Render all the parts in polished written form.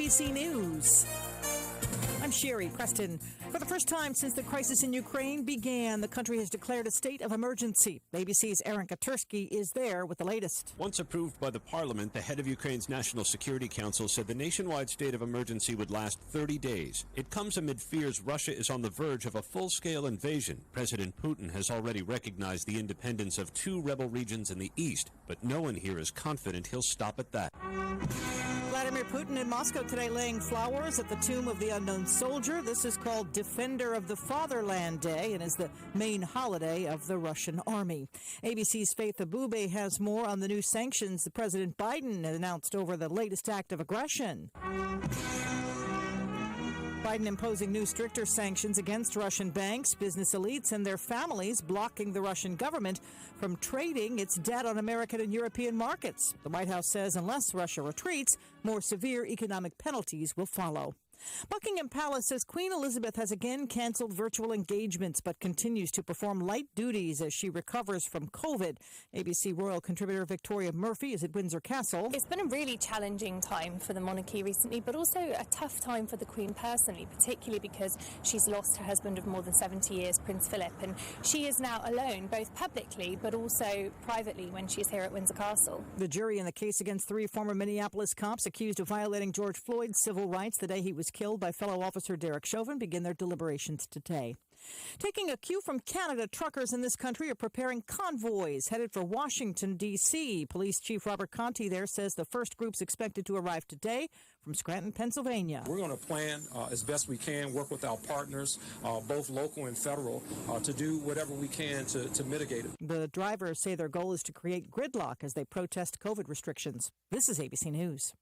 ABC News. I'm Sherry Preston. For the first time since the crisis in Ukraine began, the country has declared a state of emergency. ABC's Aaron Katersky is there with the latest. Once approved by the parliament, the head of Ukraine's National Security Council said the nationwide state of emergency would last 30 days. It comes amid fears Russia is on the verge of a full-scale invasion. President Putin has already recognized the independence of 2 rebel regions in the east, but no one here is confident he'll stop at that. Vladimir Putin in Moscow today laying flowers at the tomb of the unknown soldier. This is called Defender of the Fatherland Day and is the main holiday of the Russian army. ABC's Faith Abube has more on the new sanctions that President Biden announced over the latest act of aggression. Biden imposing new stricter sanctions against Russian banks, business elites, and their families, blocking the Russian government from trading its debt on American and European markets. The White House says unless Russia retreats, more severe economic penalties will follow. Buckingham Palace says Queen Elizabeth has again canceled virtual engagements but continues to perform light duties as she recovers from COVID. ABC Royal contributor Victoria Murphy is at Windsor Castle. It's been a really challenging time for the monarchy recently, but also a tough time for the Queen personally, particularly because she's lost her husband of more than 70 years, Prince Philip, and she is now alone, both publicly but also privately when she's here at Windsor Castle. The jury in the case against 3 former Minneapolis cops accused of violating George Floyd's civil rights the day he was killed by fellow officer Derek Chauvin begin their deliberations today. Taking a cue from Canada, truckers in this country are preparing convoys headed for Washington, D.C. Police Chief Robert Conti there says the first group's expected to arrive today from Scranton, Pennsylvania. We're going to plan as best we can, work with our partners, both local and federal, to do whatever we can to mitigate it. The drivers say their goal is to create gridlock as they protest COVID restrictions. This is ABC News.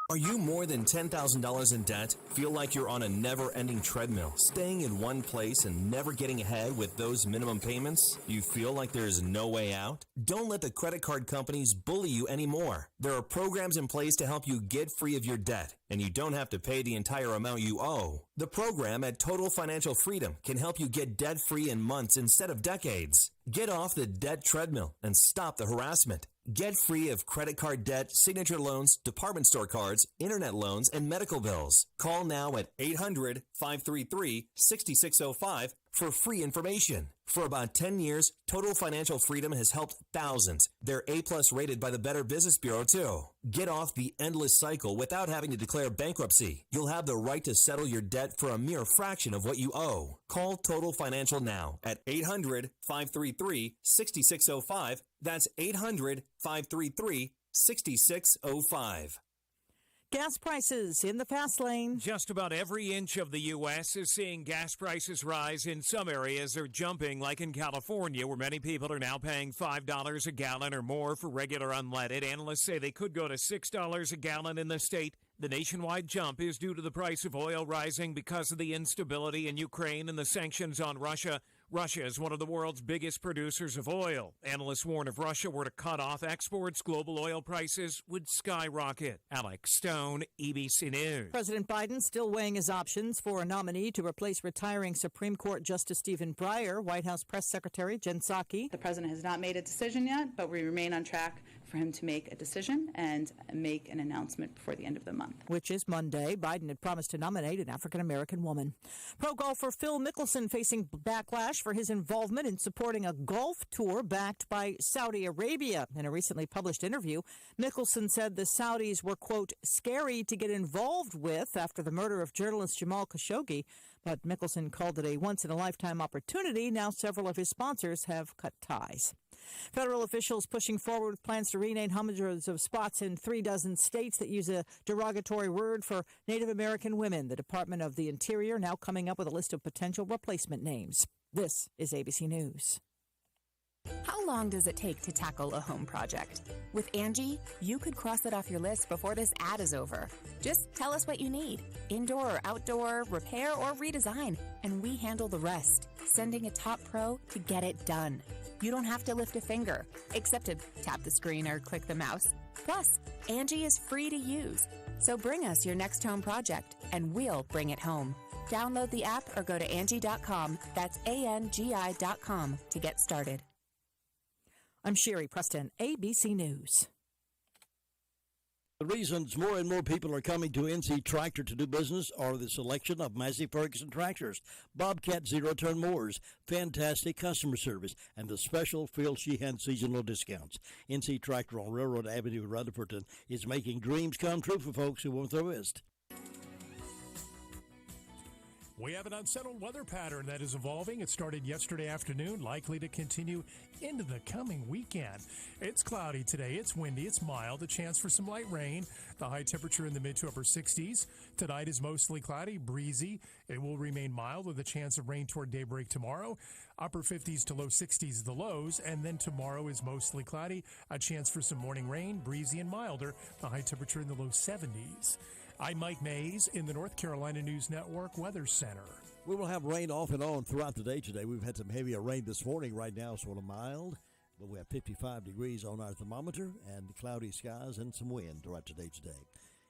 Are you more than $10,000 in debt? Feel like you're on a never-ending treadmill, staying in one place and never getting ahead with those minimum payments? You feel like there's no way out? Don't let the credit card companies bully you anymore. There are programs in place to help you get free of your debt, and you don't have to pay the entire amount you owe. The program at Total Financial Freedom can help you get debt-free in months instead of decades. Get off the debt treadmill and stop the harassment. Get free of credit card debt, signature loans, department store cards, internet loans, and medical bills. Call now at 800-533-6605 for free information. For about 10 years, Total Financial Freedom has helped thousands. They're A-plus rated by the Better Business Bureau, too. Get off the endless cycle without having to declare bankruptcy. You'll have the right to settle your debt for a mere fraction of what you owe. Call Total Financial now at 800-533-6605. That's 800-533-6605. Gas prices in the fast lane. Just about every inch of the U.S. is seeing gas prices rise. In some areas, they're jumping, like in California, where many people are now paying $5 a gallon or more for regular unleaded. Analysts say they could go to $6 a gallon in the state. The nationwide jump is due to the price of oil rising because of the instability in Ukraine and the sanctions on Russia. Russia is one of the world's biggest producers of oil. Analysts warn if Russia were to cut off exports, global oil prices would skyrocket. Alex Stone, ABC News. President Biden still weighing his options for a nominee to replace retiring Supreme Court Justice Stephen Breyer. White House Press Secretary Jen Psaki. The president has not made a decision yet, but we remain on track for him to make a decision and make an announcement before the end of the month. Which is Monday. Biden had promised to nominate an African-American woman. Pro golfer Phil Mickelson facing backlash for his involvement in supporting a golf tour backed by Saudi Arabia. In a recently published interview, Mickelson said the Saudis were, quote, scary to get involved with after the murder of journalist Jamal Khashoggi. But Mickelson called it a once-in-a-lifetime opportunity. Now several of his sponsors have cut ties. Federal officials pushing forward with plans to rename hundreds of spots in 36 states that use a derogatory word for Native American women. The Department of the Interior now coming up with a list of potential replacement names. This is ABC News. How long does it take to tackle a home project? With Angie, you could cross it off your list before this ad is over. Just tell us what you need, indoor or outdoor, repair or redesign, and we handle the rest, sending a top pro to get it done. You don't have to lift a finger, except to tap the screen or click the mouse. Plus, Angie is free to use. So bring us your next home project, and we'll bring it home. Download the app or go to Angie.com. That's ANGI.com to get started. I'm Sherry Preston, ABC News. The reasons more and more people are coming to NC Tractor to do business are the selection of Massey Ferguson tractors, Bobcat zero-turn mowers, fantastic customer service, and the special Phil Sheehan seasonal discounts. NC Tractor on Railroad Avenue in Rutherford is making dreams come true for folks who want the best. We have an unsettled weather pattern that is evolving. It started yesterday afternoon, likely to continue into the coming weekend. It's cloudy today. It's windy. It's mild. A chance for some light rain. The high temperature in the mid to upper 60s. Tonight is mostly cloudy, breezy. It will remain mild with a chance of rain toward daybreak tomorrow. Upper 50s to low 60s the lows. And then tomorrow is mostly cloudy. A chance for some morning rain, breezy and milder. The high temperature in the low 70s. I'm Mike Mays in the North Carolina News Network Weather Center. We will have rain off and on throughout the day today. We've had some heavier rain this morning. Right now, sort of mild, but we have 55 degrees on our thermometer and cloudy skies and some wind throughout the day today.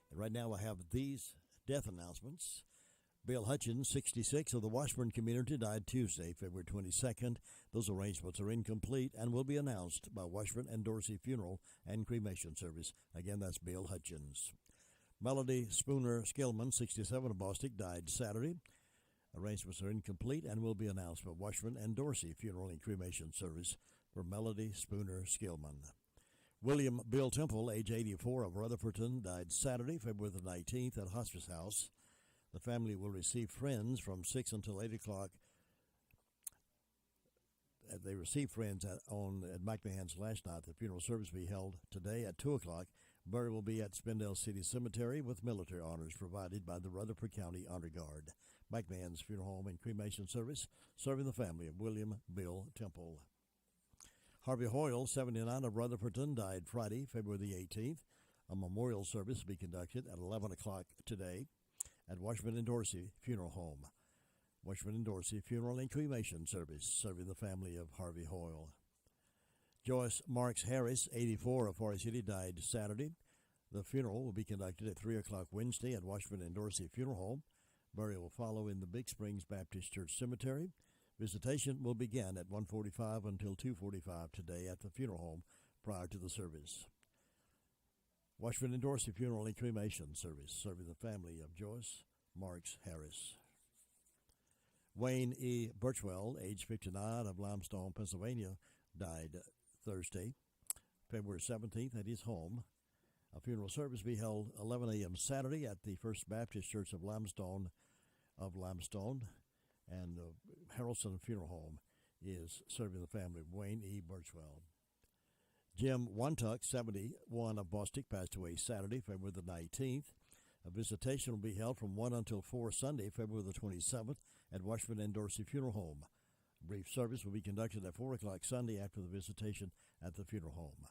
And right now, I have these death announcements. Bill Hutchins, 66, of the Washburn community, died Tuesday, February 22nd. Those arrangements are incomplete and will be announced by Washburn and Dorsey Funeral and Cremation Service. Again, that's Bill Hutchins. Melody Spooner Skillman, 67, of Bostic, died Saturday. Arrangements are incomplete and will be announced by Washburn and Dorsey Funeral and Cremation Service for Melody Spooner Skillman. William Bill Temple, age 84, of Rutherford, died Saturday, February the 19th, at Hospice House. The family will receive friends from 6 until 8 o'clock. They received friends at McMahon's last night. The funeral service will be held today at 2 o'clock. Burial will be at Spindale City Cemetery with military honors provided by the Rutherford County Honor Guard. McMahon's Funeral Home and Cremation Service, serving the family of William Bill Temple. Harvey Hoyle, 79, of Rutherford, died Friday, February the 18th. A memorial service will be conducted at 11 o'clock today at Washburn and Dorsey Funeral Home. Washburn and Dorsey Funeral and Cremation Service, serving the family of Harvey Hoyle. Joyce Marks Harris, 84, of Forest City, died Saturday. The funeral will be conducted at 3 o'clock Wednesday at Washburn and Dorsey Funeral Home. Burial will follow in the Big Springs Baptist Church Cemetery. Visitation will begin at 1:45 until 2:45 today at the funeral home prior to the service. Washburn and Dorsey Funeral and Cremation Service, serving the family of Joyce Marks Harris. Wayne E. Birchwell, age 59, of Limestone, Pennsylvania, died Thursday, February 17th, at his home. A funeral service will be held 11 a.m. Saturday at the First Baptist Church of Limestone, and Harrelson Funeral Home is serving the family of Wayne E. Birchwell. Jim Wontuck, 71, of Bostic, passed away Saturday, February the 19th. A visitation will be held from 1 until 4 Sunday, February the 27th, at Washburn and Dorsey Funeral Home. A brief service will be conducted at 4 o'clock Sunday after the visitation at the funeral home.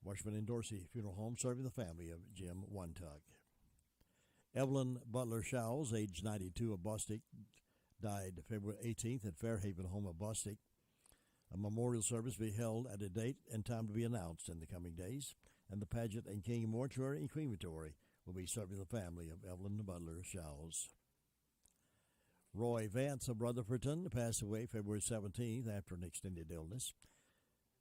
Washburn and Dorsey Funeral Home, serving the family of Jim Wontuck. Evelyn Butler Showles, age 92, of Bostic, died February 18th at Fairhaven Home of Bostic. A memorial service will be held at a date and time to be announced in the coming days, and the pageant and King Mortuary and Crematory will be serving the family of Evelyn Butler Showles. Roy Vance of Rutherford passed away February 17th after an extended illness.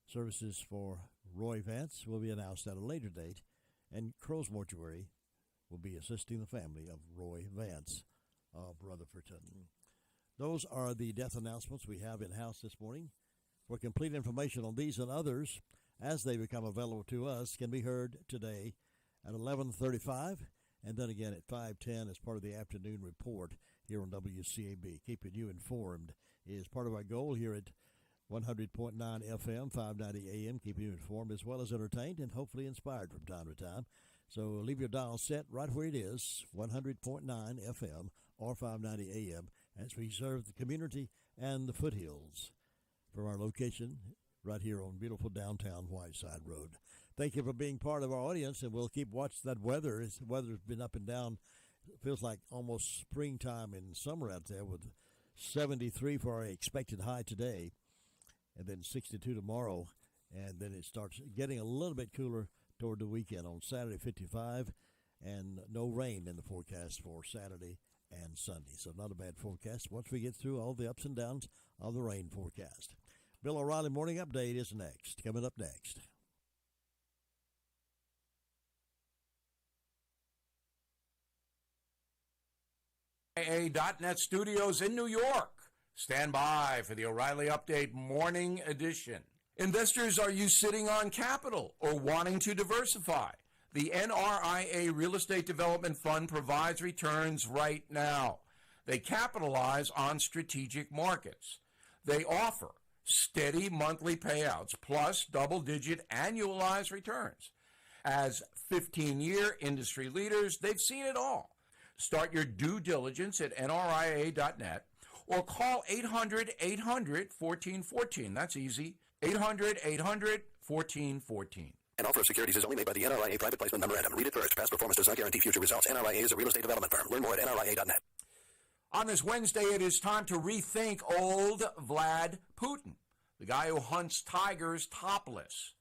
Services for Roy Vance will be announced at a later date, and Crow's Mortuary will be assisting the family of Roy Vance of Rutherford. Those are the death announcements we have in-house this morning. For complete information on these and others, as they become available to us, can be heard today at 11:35 and then again at 5:10 as part of the afternoon report here on WCAB. Keeping you informed is part of our goal here at 100.9 FM, 590 AM, keeping you informed as well as entertained and hopefully inspired from time to time. So leave your dial set right where it is, 100.9 FM or 590 AM, as we serve the community and the foothills from our location right here on beautiful downtown Whiteside Road. Thank you for being part of our audience, and we'll keep watching that weather. The weather's been up and down. It feels like almost springtime and summer out there, with 73 for our expected high today, and then 62 tomorrow, and then it starts getting a little bit cooler toward the weekend. On Saturday, 55, and no rain in the forecast for Saturday and Sunday. So not a bad forecast once we get through all the ups and downs of the rain forecast. Bill O'Reilly Morning Update is next. Coming up next. NRIA.net studios in New York. Stand by for the O'Reilly Update Morning Edition. Investors, are you sitting on capital or wanting to diversify? The NRIA Real Estate Development Fund provides returns right now. They capitalize on strategic markets. They offer steady monthly payouts plus double-digit annualized returns. As 15-year industry leaders, they've seen it all. Start your due diligence at NRIA.net or call 800-800-1414. That's easy. 800-800-1414. An offer of securities is only made by the NRIA Private Placement Memorandum. Read it first. Past performance does not guarantee future results. NRIA is a real estate development firm. Learn more at NRIA.net. On this Wednesday, it is time to rethink old Vlad Putin, the guy who hunts tigers topless.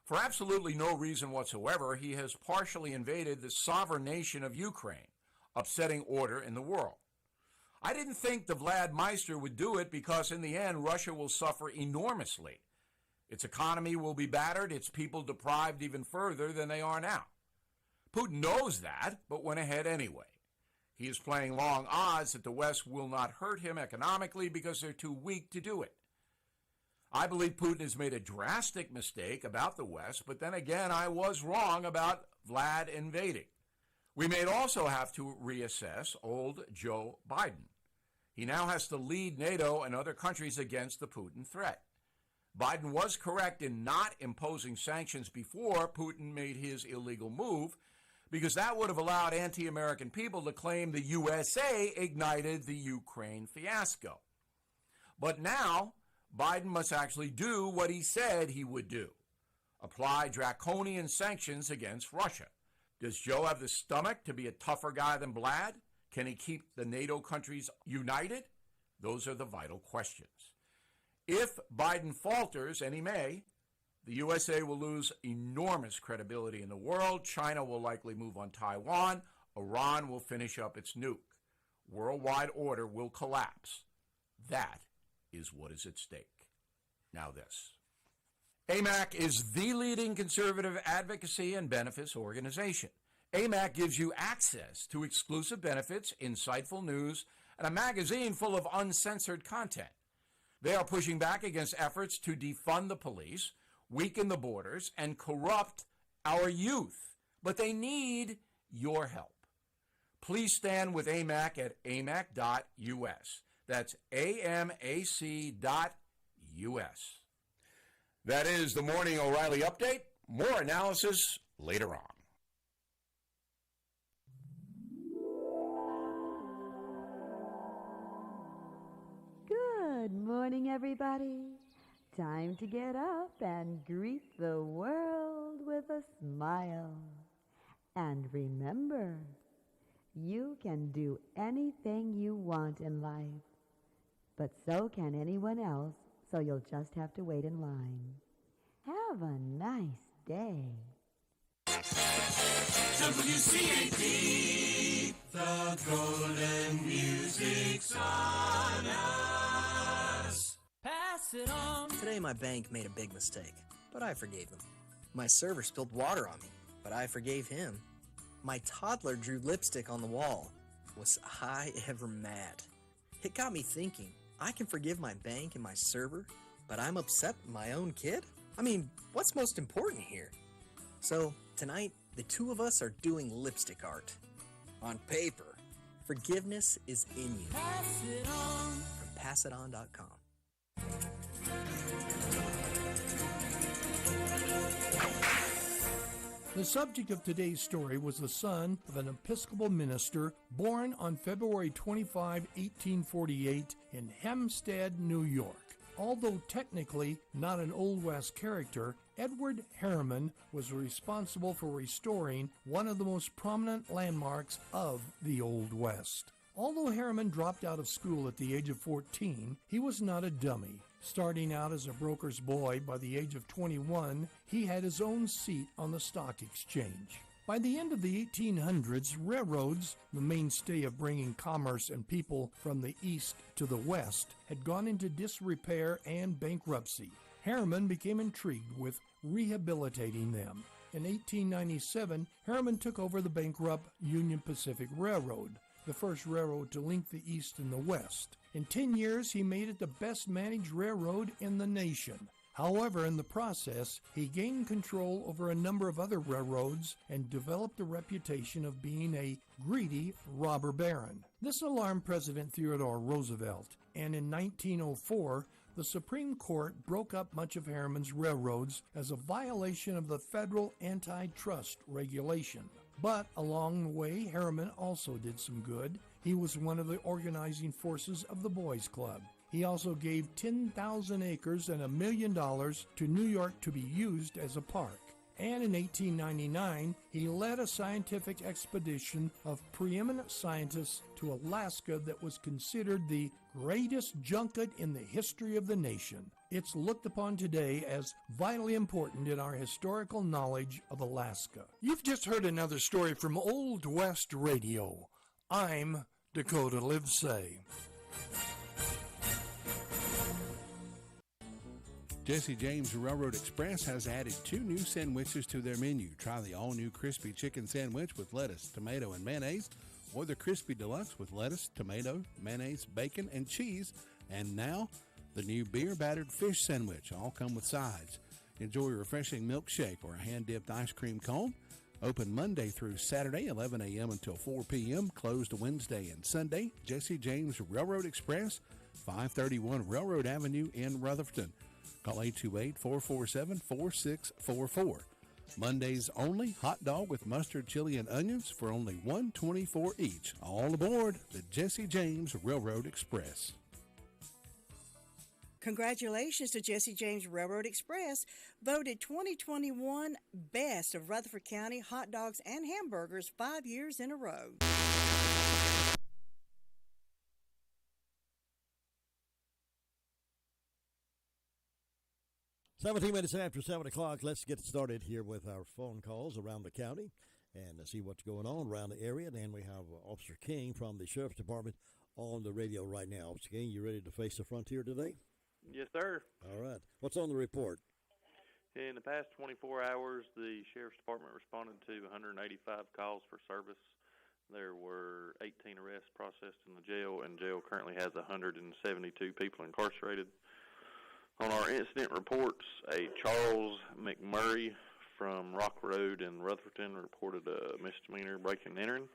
For absolutely no reason whatsoever, he has partially invaded the sovereign nation of Ukraine, upsetting order in the world. I didn't think the Vlad Meister would do it because in the end, Russia will suffer enormously. Its economy will be battered, its people deprived even further than they are now. Putin knows that, but went ahead anyway. He is playing long odds that the West will not hurt him economically because they're too weak to do it. I believe Putin has made a drastic mistake about the West, but then again, I was wrong about Vlad invading. We may also have to reassess old Joe Biden. He now has to lead NATO and other countries against the Putin threat. Biden was correct in not imposing sanctions before Putin made his illegal move, because that would have allowed anti-American people to claim the USA ignited the Ukraine fiasco. But now, Biden must actually do what he said he would do: apply draconian sanctions against Russia. Does Joe have the stomach to be a tougher guy than Vlad? Can he keep the NATO countries united? Those are the vital questions. If Biden falters, and he may, the USA will lose enormous credibility in the world. China will likely move on Taiwan. Iran will finish up its nuke. Worldwide order will collapse. That is what is at stake. Now this. AMAC is the leading conservative advocacy and benefits organization. AMAC gives you access to exclusive benefits, insightful news, and a magazine full of uncensored content. They are pushing back against efforts to defund the police, weaken the borders, and corrupt our youth. But they need your help. Please stand with AMAC at amac.us. That's AMAC.us. That is the Morning O'Reilly Update. More analysis later on. Good morning, everybody. Time to get up and greet the world with a smile. And remember, you can do anything you want in life, but so can anyone else, so you'll just have to wait in line. Have a nice day. WCAB, the golden music's on us. Pass it on. Today my bank made a big mistake, but I forgave them. My server spilled water on me, but I forgave him. My toddler drew lipstick on the wall. Was I ever mad? It got me thinking, I can forgive my bank and my server, but I'm upset with my own kid? I mean, what's most important here? So, tonight, the two of us are doing lipstick art. On paper. Forgiveness is in you. Pass it on. From passiton.com. The subject of today's story was the son of an Episcopal minister born on February 25, 1848 in Hempstead, New York. Although technically not an Old West character, Edward Harriman was responsible for restoring one of the most prominent landmarks of the Old West. Although Harriman dropped out of school at the age of 14, he was not a dummy. Starting out as a broker's boy, by the age of 21, he had his own seat on the stock exchange. By the end of the 1800s, railroads, the mainstay of bringing commerce and people from the east to the west, had gone into disrepair and bankruptcy. Harriman became intrigued with rehabilitating them. In 1897, Harriman took over the bankrupt Union Pacific Railroad. the first railroad to link the East and the West. In 10 years, he made it the best managed railroad in the nation. However, in the process, he gained control over a number of other railroads and developed a reputation of being a greedy robber baron. This alarmed President Theodore Roosevelt, and in 1904, the Supreme Court broke up much of Harriman's railroads as a violation of the federal antitrust regulation. But along the way, Harriman also did some good. He was one of the organizing forces of the Boys Club. He also gave 10,000 acres and $1 million to New York to be used as a park. And in 1899, he led a scientific expedition of preeminent scientists to Alaska that was considered the greatest junket in the history of the nation. It's looked upon today as vitally important in our historical knowledge of Alaska. You've just heard another story from Old West Radio. I'm Dakota Livesay. Jesse James Railroad Express has added 2 new sandwiches to their menu. Try the all-new crispy chicken sandwich with lettuce, tomato, and mayonnaise, or the crispy deluxe with lettuce, tomato, mayonnaise, bacon, and cheese. And now, the new beer-battered fish sandwich. All come with sides. Enjoy a refreshing milkshake or a hand-dipped ice cream cone. Open Monday through Saturday, 11 a.m. until 4 p.m. Closed Wednesday and Sunday. Jesse James Railroad Express, 531 Railroad Avenue in Rutherford. Call 828-447-4644. Mondays only, hot dog with mustard, chili, and onions for only $1.24 each. All aboard the Jesse James Railroad Express. Congratulations to Jesse James Railroad Express, voted 2021 Best of Rutherford County hot dogs and hamburgers 5 years in a row. 17 minutes after 7 o'clock, let's get started here with our phone calls around the county and see what's going on around the area. And we have Officer King from the Sheriff's Department on the radio right now. Officer King, you ready to face the frontier today? Yes, sir. All right. What's on the report? In the past 24 hours, the Sheriff's Department responded to 185 calls for service. There were 18 arrests processed in the jail, and jail currently has 172 people incarcerated. On our incident reports, a Charles McMurray from Rock Road in Rutherford reported a misdemeanor breaking and entering.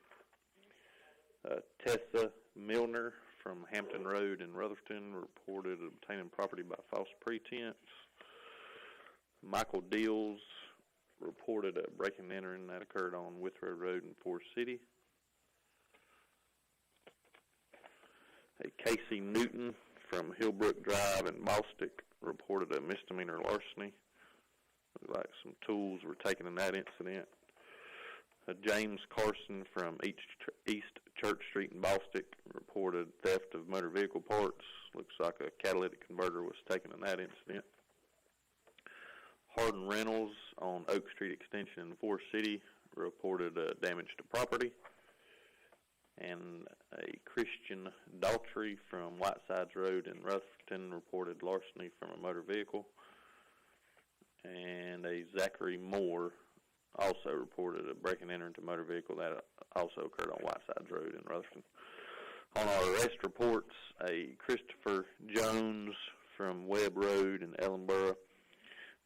Tessa Milner from Hampton Road in Rutherford reported obtaining property by false pretense. Michael Deals reported a breaking and entering that occurred on Withrow Road in Forest City. A Casey Newton from Hillbrook Drive in Bostic reported a misdemeanor larceny. Looked like some tools were taken in that incident. James Carson from East Church Street in Bostic reported theft of motor vehicle parts. Looks like a catalytic converter was taken in that incident. Hardin Reynolds on Oak Street Extension in Forest City reported damage to property. And a Christian Daughtry from Whitesides Road in Rutherford reported larceny from a motor vehicle. And a Zachary Moore also reported a break and enter into motor vehicle that also occurred on Whitesides Road in Rutherford. On our arrest reports, a Christopher Jones from Webb Road in Ellenboro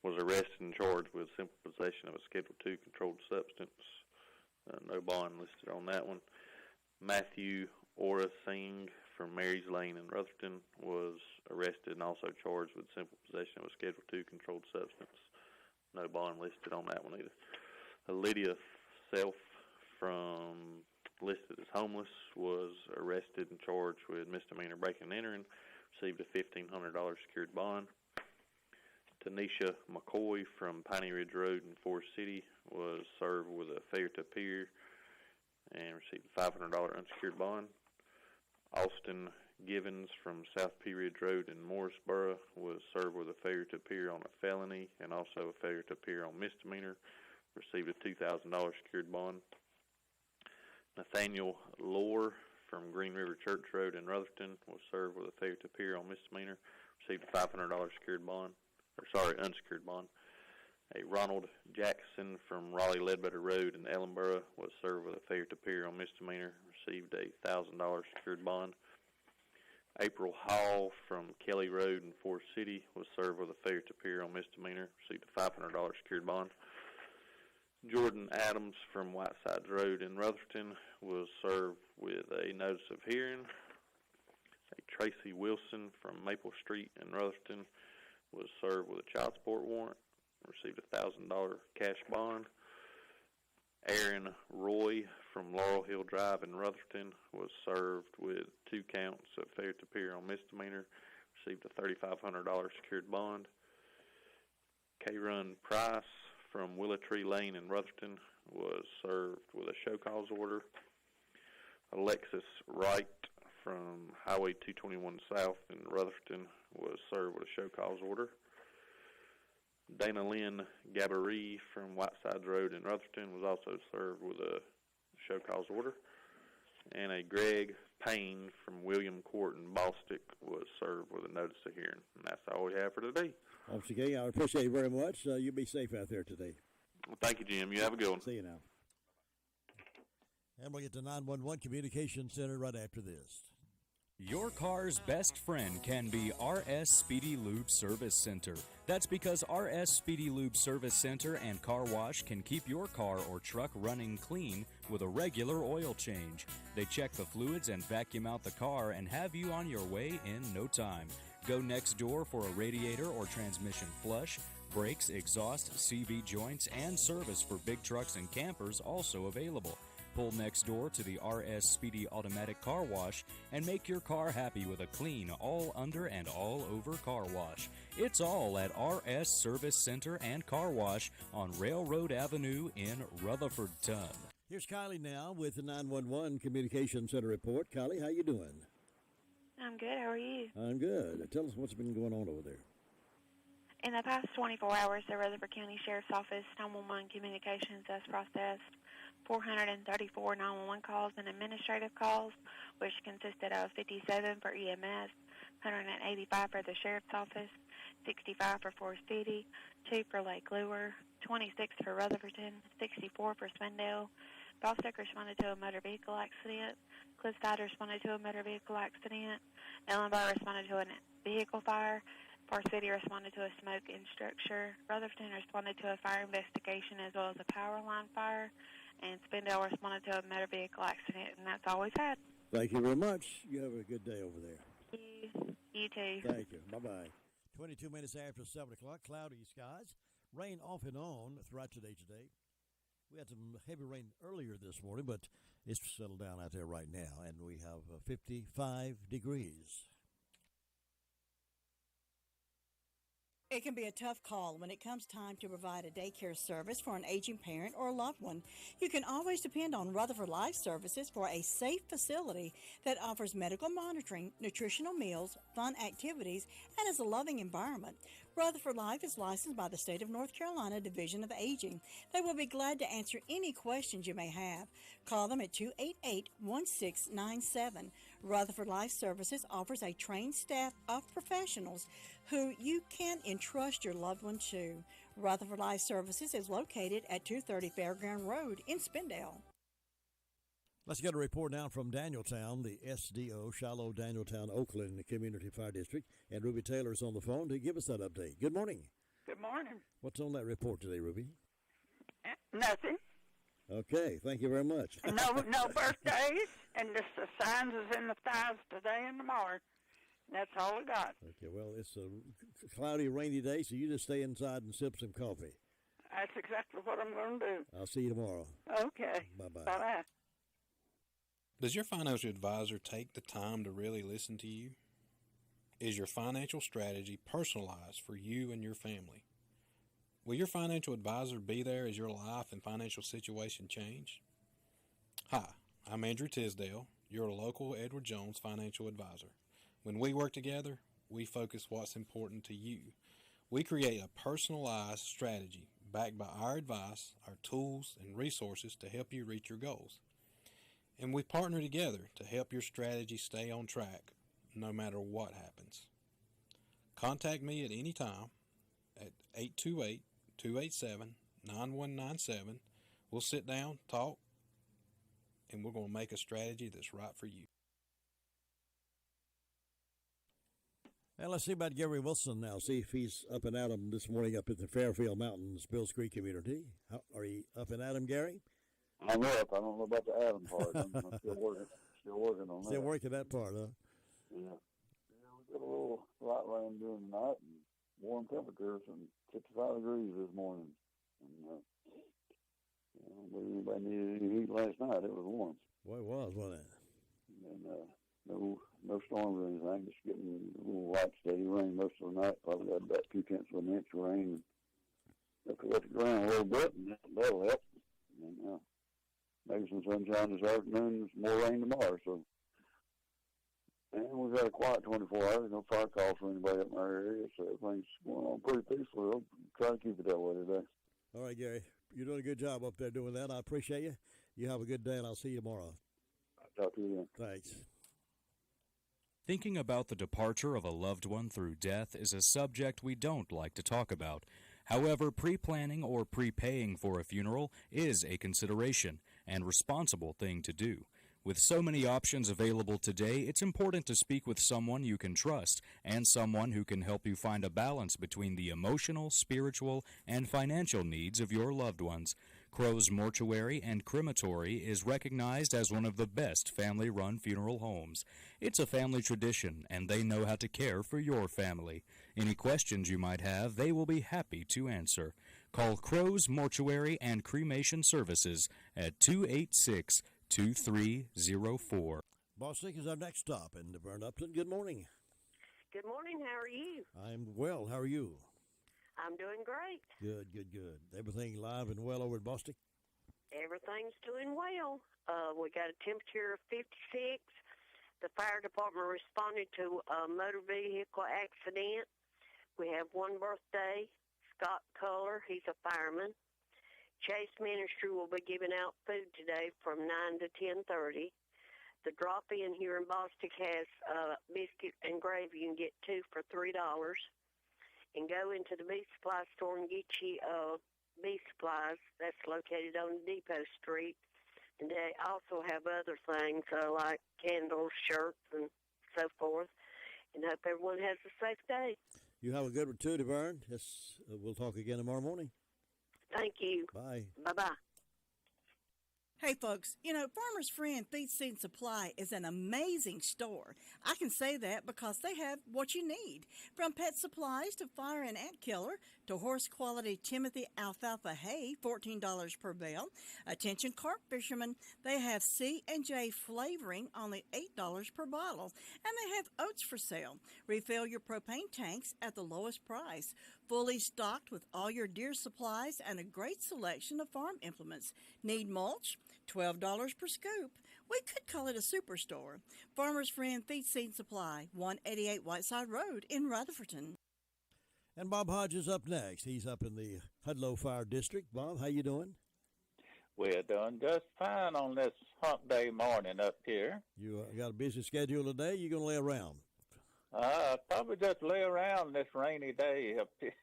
was arrested and charged with simple possession of a Schedule II controlled substance. No bond listed on that one. Matthew Orasing from Mary's Lane in Rutherford was arrested and also charged with simple possession of a Schedule II controlled substance. No bond listed on that one either. Lydia Self from listed as homeless was arrested and charged with misdemeanor breaking and entering, received a $1,500 secured bond. Tanisha McCoy from Piney Ridge Road in Forest City was served with a failure to appear and received a $500 unsecured bond. Austin Givens from South Pea Ridge Road in Morrisboro was served with a failure to appear on a felony and also a failure to appear on misdemeanor, received a $2,000 secured bond. Nathaniel Lohr from Green River Church Road in Rutherford was served with a failure to appear on misdemeanor, received a $500 unsecured bond. A Ronald Jackson from Raleigh-Ledbetter Road in Ellenboro was served with a failure to appear on misdemeanor, received a $1,000 secured bond. April Hall from Kelly Road in Forest City was served with a failure to appear on misdemeanor, received a $500 secured bond. Jordan Adams from Whitesides Road in Rutherford was served with a notice of hearing. Tracy Wilson from Maple Street in Rutherford was served with a child support warrant, received a $1,000 cash bond. Aaron Roy from Laurel Hill Drive in Rutherford was served with 2 counts of failure to appear on misdemeanor, received a $3,500 secured bond. K-Run Price from Willow Tree Lane in Rutherford was served with a show cause order. Alexis Wright from Highway 221 South in Rutherford was served with a show cause order. Dana Lynn Gabourey from Whitesides Road in Rutherford was also served with a show cause order. And a Greg Payne from William Court in Bostic was served with a notice of hearing. And that's all we have for today. Okay, I appreciate it very much. You be safe out there today. Well, thank you, Jim. You have a good one. See you now. And we'll get to 911 Communication Center right after this. Your car's best friend can be RS Speedy Lube Service Center. That's because RS Speedy Lube Service Center and Car Wash can keep your car or truck running clean with a regular oil change. They check the fluids and vacuum out the car and have you on your way in no time. Go next door for a radiator or transmission flush, brakes, exhaust, CV joints, and service for big trucks and campers also available. Pull next door to the RS Speedy Automatic Car Wash and make your car happy with a clean, all under and all over car wash. It's all at RS Service Center and Car Wash on Railroad Avenue in Rutherfordton. Here's Kylie now with the 911 Communication Center report. Kylie, how you doing? I'm good. How are you? I'm good. Tell us what's been going on over there. In the past 24 hours, the Rutherford County Sheriff's Office 911 communications has processed 434 911 calls and administrative calls, which consisted of 57 for EMS, 185 for the Sheriff's Office, 65 for Forest City, 2 for Lake Lure, 26 for Rutherfordton, 64 for Spindale. Bostic responded to a motor vehicle accident. Cliffside responded to a motor vehicle accident. Ellenboro responded to a vehicle fire. Forest City responded to a smoke in structure. Rutherfordton responded to a fire investigation as well as a power line fire. And Spindale responded to a motor vehicle accident, and that's all we've had. Thank you very much. You have a good day over there. You too. Thank you. Bye-bye. 22 minutes after 7 o'clock, cloudy skies. Rain off and on throughout today. We had some heavy rain earlier this morning, but it's settled down out there right now, and we have 55 degrees. It can be a tough call when it comes time to provide a daycare service for an aging parent or loved one. You can always depend on Rutherford Life Services for a safe facility that offers medical monitoring, nutritional meals, fun activities, and is a loving environment. Rutherford Life is licensed by the State of North Carolina Division of Aging. They will be glad to answer any questions you may have. Call them at 288-1697. Rutherford Life Services offers a trained staff of professionals who you can entrust your loved one to. Rutherford Life Services is located at 230 Fairground Road in Spindale. Let's get a report now from Danieltown, the SDO, Shiloh, Danieltown, Oakland Community Fire District, and Ruby Taylor's on the phone to give us that update. Good morning. Good morning. What's on that report today, Ruby? Nothing. Okay, thank you very much. No birthdays, and just the signs is in the skies today and tomorrow. That's all I got. Okay, well, it's a cloudy, rainy day, so you just stay inside and sip some coffee. That's exactly what I'm going to do. I'll see you tomorrow. Okay. Bye-bye. Bye-bye. Does your financial advisor take the time to really listen to you? Is your financial strategy personalized for you and your family? Will your financial advisor be there as your life and financial situation change? Hi, I'm Andrew Tisdale, your local Edward Jones financial advisor. When we work together, we focus what's important to you. We create a personalized strategy backed by our advice, our tools, and resources to help you reach your goals. And we partner together to help your strategy stay on track no matter what happens. Contact me at any time at 287-9197. We'll sit down, talk, and we're going to make a strategy that's right for you. And let's see about Gary Wilson now. See if he's up and at 'em this morning up at the Fairfield Mountains, Bills Creek community. Are you up and at 'em, Gary? I'm up. I don't know about the Adam part. I'm still working on that. Still working that part, huh? Yeah. We got a little light rain during the night and warm temperatures and 55 degrees this morning. And anybody needed any heat last night. It was warm. Boy, it was, wasn't it? And no storms or anything. Just getting a little light, steady rain most of the night. Probably had about 2/10 of an inch of rain. Have to let the ground a little bit, and that'll help. And maybe some sunshine this afternoon. Some more rain tomorrow. So, and we've got a quiet 24 hours. No fire calls for anybody up in our area. So everything's going on pretty peaceful. We'll try to keep it that way today. All right, Gary. You're doing a good job up there doing that. I appreciate you. You have a good day, and I'll see you tomorrow. I'll talk to you then. Thanks. Thinking about the departure of a loved one through death is a subject we don't like to talk about. However, pre-planning or prepaying for a funeral is a consideration and responsible thing to do. With so many options available today, it's important to speak with someone you can trust and someone who can help you find a balance between the emotional, spiritual, and financial needs of your loved ones. Crow's Mortuary and Crematory is recognized as one of the best family-run funeral homes. It's a family tradition, and they know how to care for your family. Any questions you might have, they will be happy to answer. Call Crow's Mortuary and Cremation Services at 286-2304. Bostic is our next stop in Vern Upton. Good morning. Good morning. How are you? I'm well. How are you? I'm doing great. Good. Everything live and well over at Bostic? Everything's doing well. We got a temperature of 56. The fire department responded to a motor vehicle accident. We have one birthday, Scott Culler. He's a fireman. Chase Ministry will be giving out food today from 9 to 10:30. The drop-in here in Bostic has biscuit and gravy. You can get 2 for $3. And go into the beef supply store and get you beef supplies. That's located on Depot Street. And they also have other things like candles, shirts, and so forth. And hope everyone has a safe day. You have a good one too, Vern. Yes, we'll talk again tomorrow morning. Thank you. Bye. Bye-bye. Hey, folks, Farmer's Friend Feed Seed Supply is an amazing store. I can say that because they have what you need. From pet supplies to fire and ant killer to horse-quality Timothy alfalfa hay, $14 per bale. Attention carp fishermen, they have C&J flavoring, only $8 per bottle. And they have oats for sale. Refill your propane tanks at the lowest price. Fully stocked with all your deer supplies and a great selection of farm implements. Need mulch? $12 per scoop. We could call it a superstore. Farmer's Friend Feed Seed Supply, 188 Whiteside Road in Rutherford. And Bob Hodge is up next. He's up in the Hudlow Fire District. Bob, how you doing? We're doing just fine on this hump day morning up here. You got a busy schedule today? You going to lay around? Probably just lay around this rainy day up here.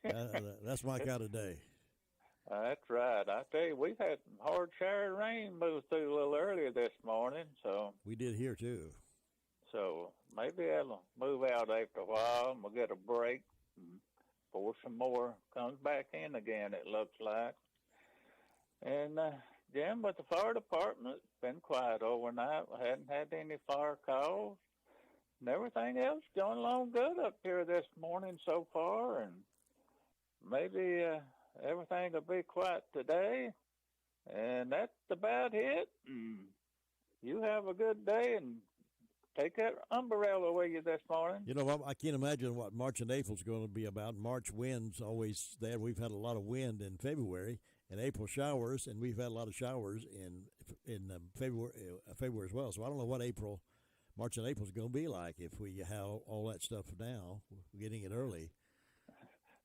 That's my kind of day. That's right. I tell you, we've had hard shower of rain move through a little earlier this morning, so. We did here too. So maybe that'll move out after a while, and we'll get a break before some more comes back in again, it looks like. And Jim, with the fire department, it's been quiet overnight. We hadn't had any fire calls. And everything else going along good up here this morning so far, and maybe everything will be quiet today, and that's about it. You have a good day, and take that umbrella with you this morning. I can't imagine what March and April is going to be about. March winds always there. We've had a lot of wind in February, and April showers, and we've had a lot of showers in February as well. So I don't know what March and April is going to be like if we have all that stuff now. We're getting it early.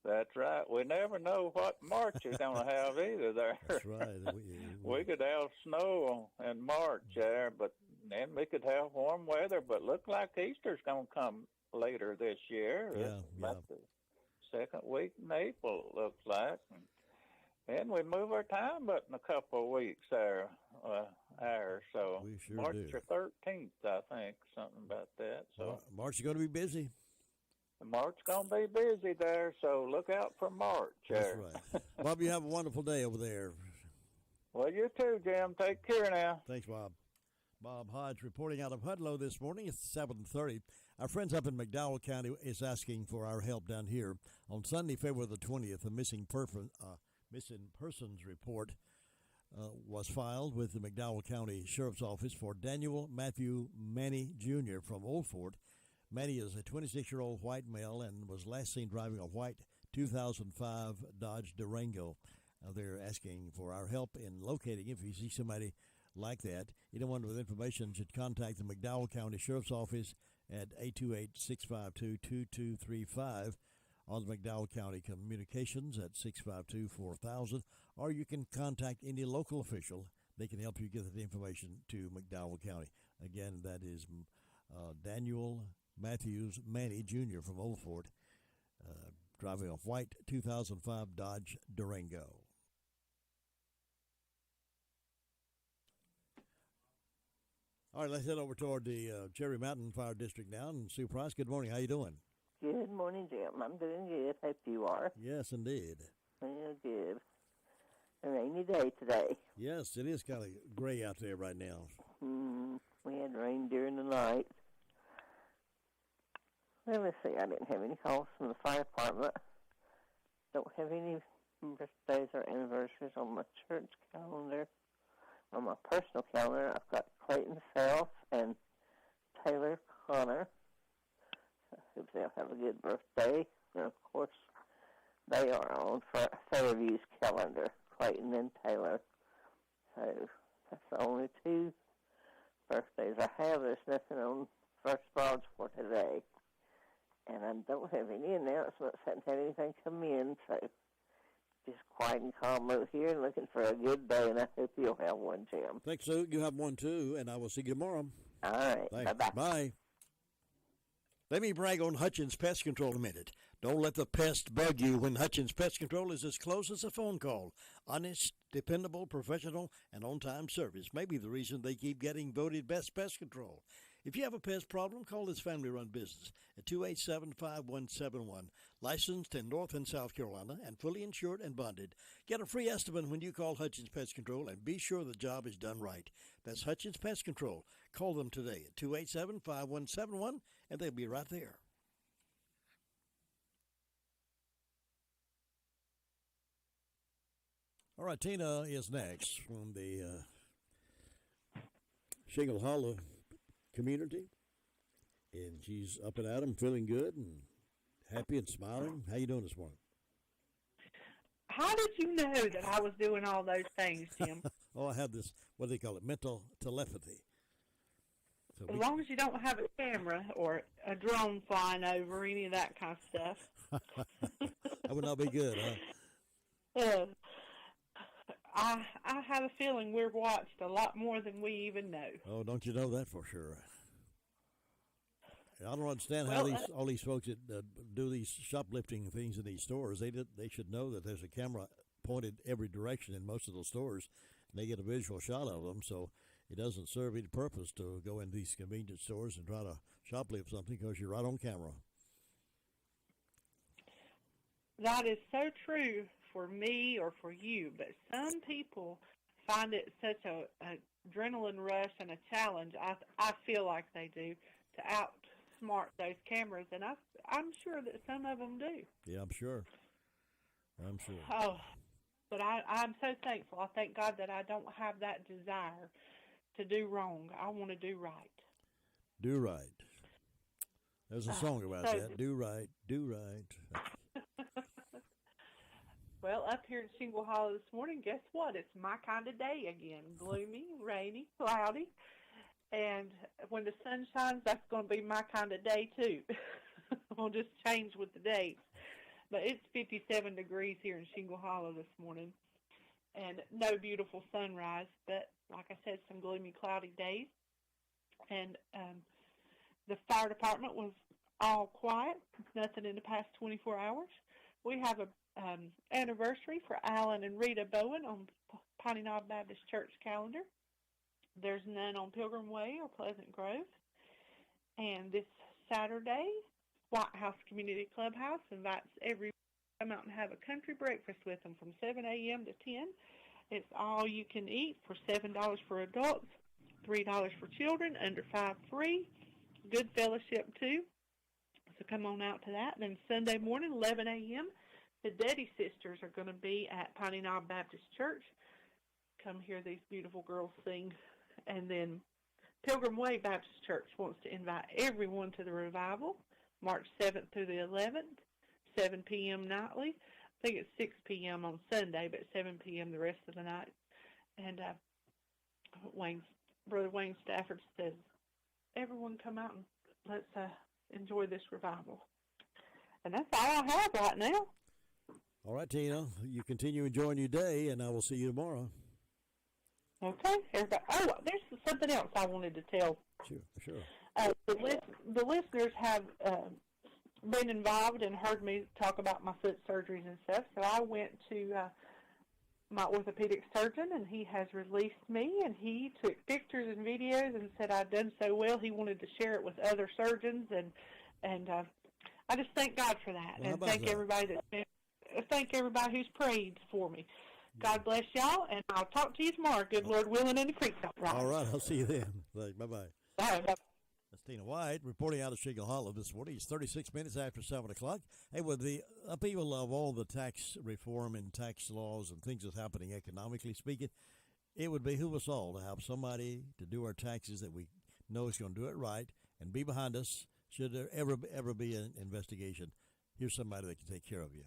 That's right. We never know what March is going to have either there. That's right. We could have snow in March there, but then we could have warm weather. But look like Easter's going to come later this year. Yeah, It's about the second week in April, it looks like. And we move our time but in a couple of weeks there, so We sure March do. the 13th, I think, something about that. So March is going to be busy. March going to be busy there, so look out for March. That's there. right. Bob, you have a wonderful day over there. Well, you too, Jim. Take care now. Thanks, Bob. Bob Hodge reporting out of Hudlow this morning. It's 7:30. Our friends up in McDowell County is asking for our help down here. On Sunday, February the 20th, a missing persons report was filed with the McDowell County Sheriff's Office for Daniel Matthew Manny Jr. from Old Fort. Manny is a 26-year-old white male and was last seen driving a white 2005 Dodge Durango. They're asking for our help in locating if you see somebody like that. Anyone with information should contact the McDowell County Sheriff's Office at 828-652-2235 or the McDowell County Communications at 652-4000, or you can contact any local official. They can help you get that information to McDowell County. Again, that is Daniel Matthews Manny Jr. from Old Fort, driving a white 2005 Dodge Durango. All right, let's head over toward the Cherry Mountain Fire District now. And Sue Price, good morning. How you doing? Good morning, Jim. I'm doing good. Hope you are. Yes, indeed. Well, good. A rainy day today. Yes, it is kind of gray out there right now. We had rain during the night. Let me see. I didn't have any calls from the fire department. Don't have any birthdays or anniversaries on my church calendar. On my personal calendar, I've got Clayton Self and Taylor Connor. I hope they'll have a good birthday. And, of course, they are on Fairview's calendar, Clayton and Taylor. So that's the only two birthdays I have. There's nothing on First Broads for today. And I don't have any announcements. I haven't had anything come in, so just quiet and calm over here and looking for a good day, and I hope you'll have one, Jim. Thanks, Sue. You have one, too, and I will see you tomorrow. All right. Thanks. Bye-bye. Bye. Let me brag on Hutchins Pest Control a minute. Don't let the pest bug you when Hutchins Pest Control is as close as a phone call. Honest, dependable, professional, and on-time service may be the reason they keep getting voted best pest control. If you have a pest problem, call this family-run business at 287-5171. Licensed in North and South Carolina and fully insured and bonded. Get a free estimate when you call Hutchins Pest Control and be sure the job is done right. That's Hutchins Pest Control. Call them today at 287-5171 and they'll be right there. All right, Tina is next from the Shingle Hollow community, and she's up and at 'em, feeling good and happy and smiling. How you doing this morning? How did you know that I was doing all those things, Jim? Oh, I have this, what do they call it, mental telepathy. So As long as you don't have a camera or a drone flying over, any of that kind of stuff. That would not be good, huh? I have a feeling we're watched a lot more than we even know. Oh, don't you know that for sure? I don't understand how all these folks that do these shoplifting things in these stores, they should know that there's a camera pointed every direction in most of those stores, and they get a visual shot of them, so it doesn't serve any purpose to go in these convenience stores and try to shoplift something because you're right on camera. That is so true for me or for you, but some people find it such a adrenaline rush and a challenge. I feel like they do to outsmart those cameras, and I'm sure that some of them do. Yeah, I'm sure. Oh, but I'm so thankful. I thank God that I don't have that desire to do wrong. I want to do right. Do right. There's a song about that. Do right, do right. Well, up here in Shingle Hollow this morning, guess what? It's my kind of day again. Gloomy, rainy, cloudy. And when the sun shines, that's going to be my kind of day, too. We'll just change with the days. But it's 57 degrees here in Shingle Hollow this morning. And no beautiful sunrise, but like I said, some gloomy, cloudy days. And the fire department was all quiet, nothing in the past 24 hours. We have a anniversary for Alan and Rita Bowen on Piney Knob Baptist Church calendar. There's none on Pilgrim Way or Pleasant Grove. And this Saturday, White House Community Clubhouse invites everyone to come out and have a country breakfast with them from 7 a.m. to 10. It's all you can eat for $7 for adults, $3 for children, under 5 free. Good fellowship, too. So come on out to that. Then Sunday morning, 11 a.m., the Deddy sisters are going to be at Piney Knob Baptist Church. Come hear these beautiful girls sing. And then Pilgrim Way Baptist Church wants to invite everyone to the revival, March 7th through the 11th, 7 p.m. nightly. I think it's 6 p.m. on Sunday, but 7 p.m. the rest of the night. And Brother Wayne Stafford says, everyone come out and let's enjoy this revival. And that's all I have right now. All right, Tina, you continue enjoying your day, and I will see you tomorrow. Okay, everybody. Oh, there's something else I wanted to tell. Sure. The listeners have been involved and heard me talk about my foot surgeries and stuff, so I went to my orthopedic surgeon, and he has released me, and he took pictures and videos and said I'd done so well. He wanted to share it with other surgeons, and I just thank God for that, well, and thank everybody who's prayed for me. God bless y'all, and I'll talk to you tomorrow. Good Lord willing, and the creek don't rise. All right, I'll see you then. Bye-bye. Bye. That's Tina White reporting out of Shingle Hollow this morning. It's 36 minutes after 7 o'clock. Hey, with the upheaval of all the tax reform and tax laws and things that's happening economically speaking, it would behoove us all to have somebody to do our taxes that we know is going to do it right and be behind us should there ever be an investigation. Here's somebody that can take care of you.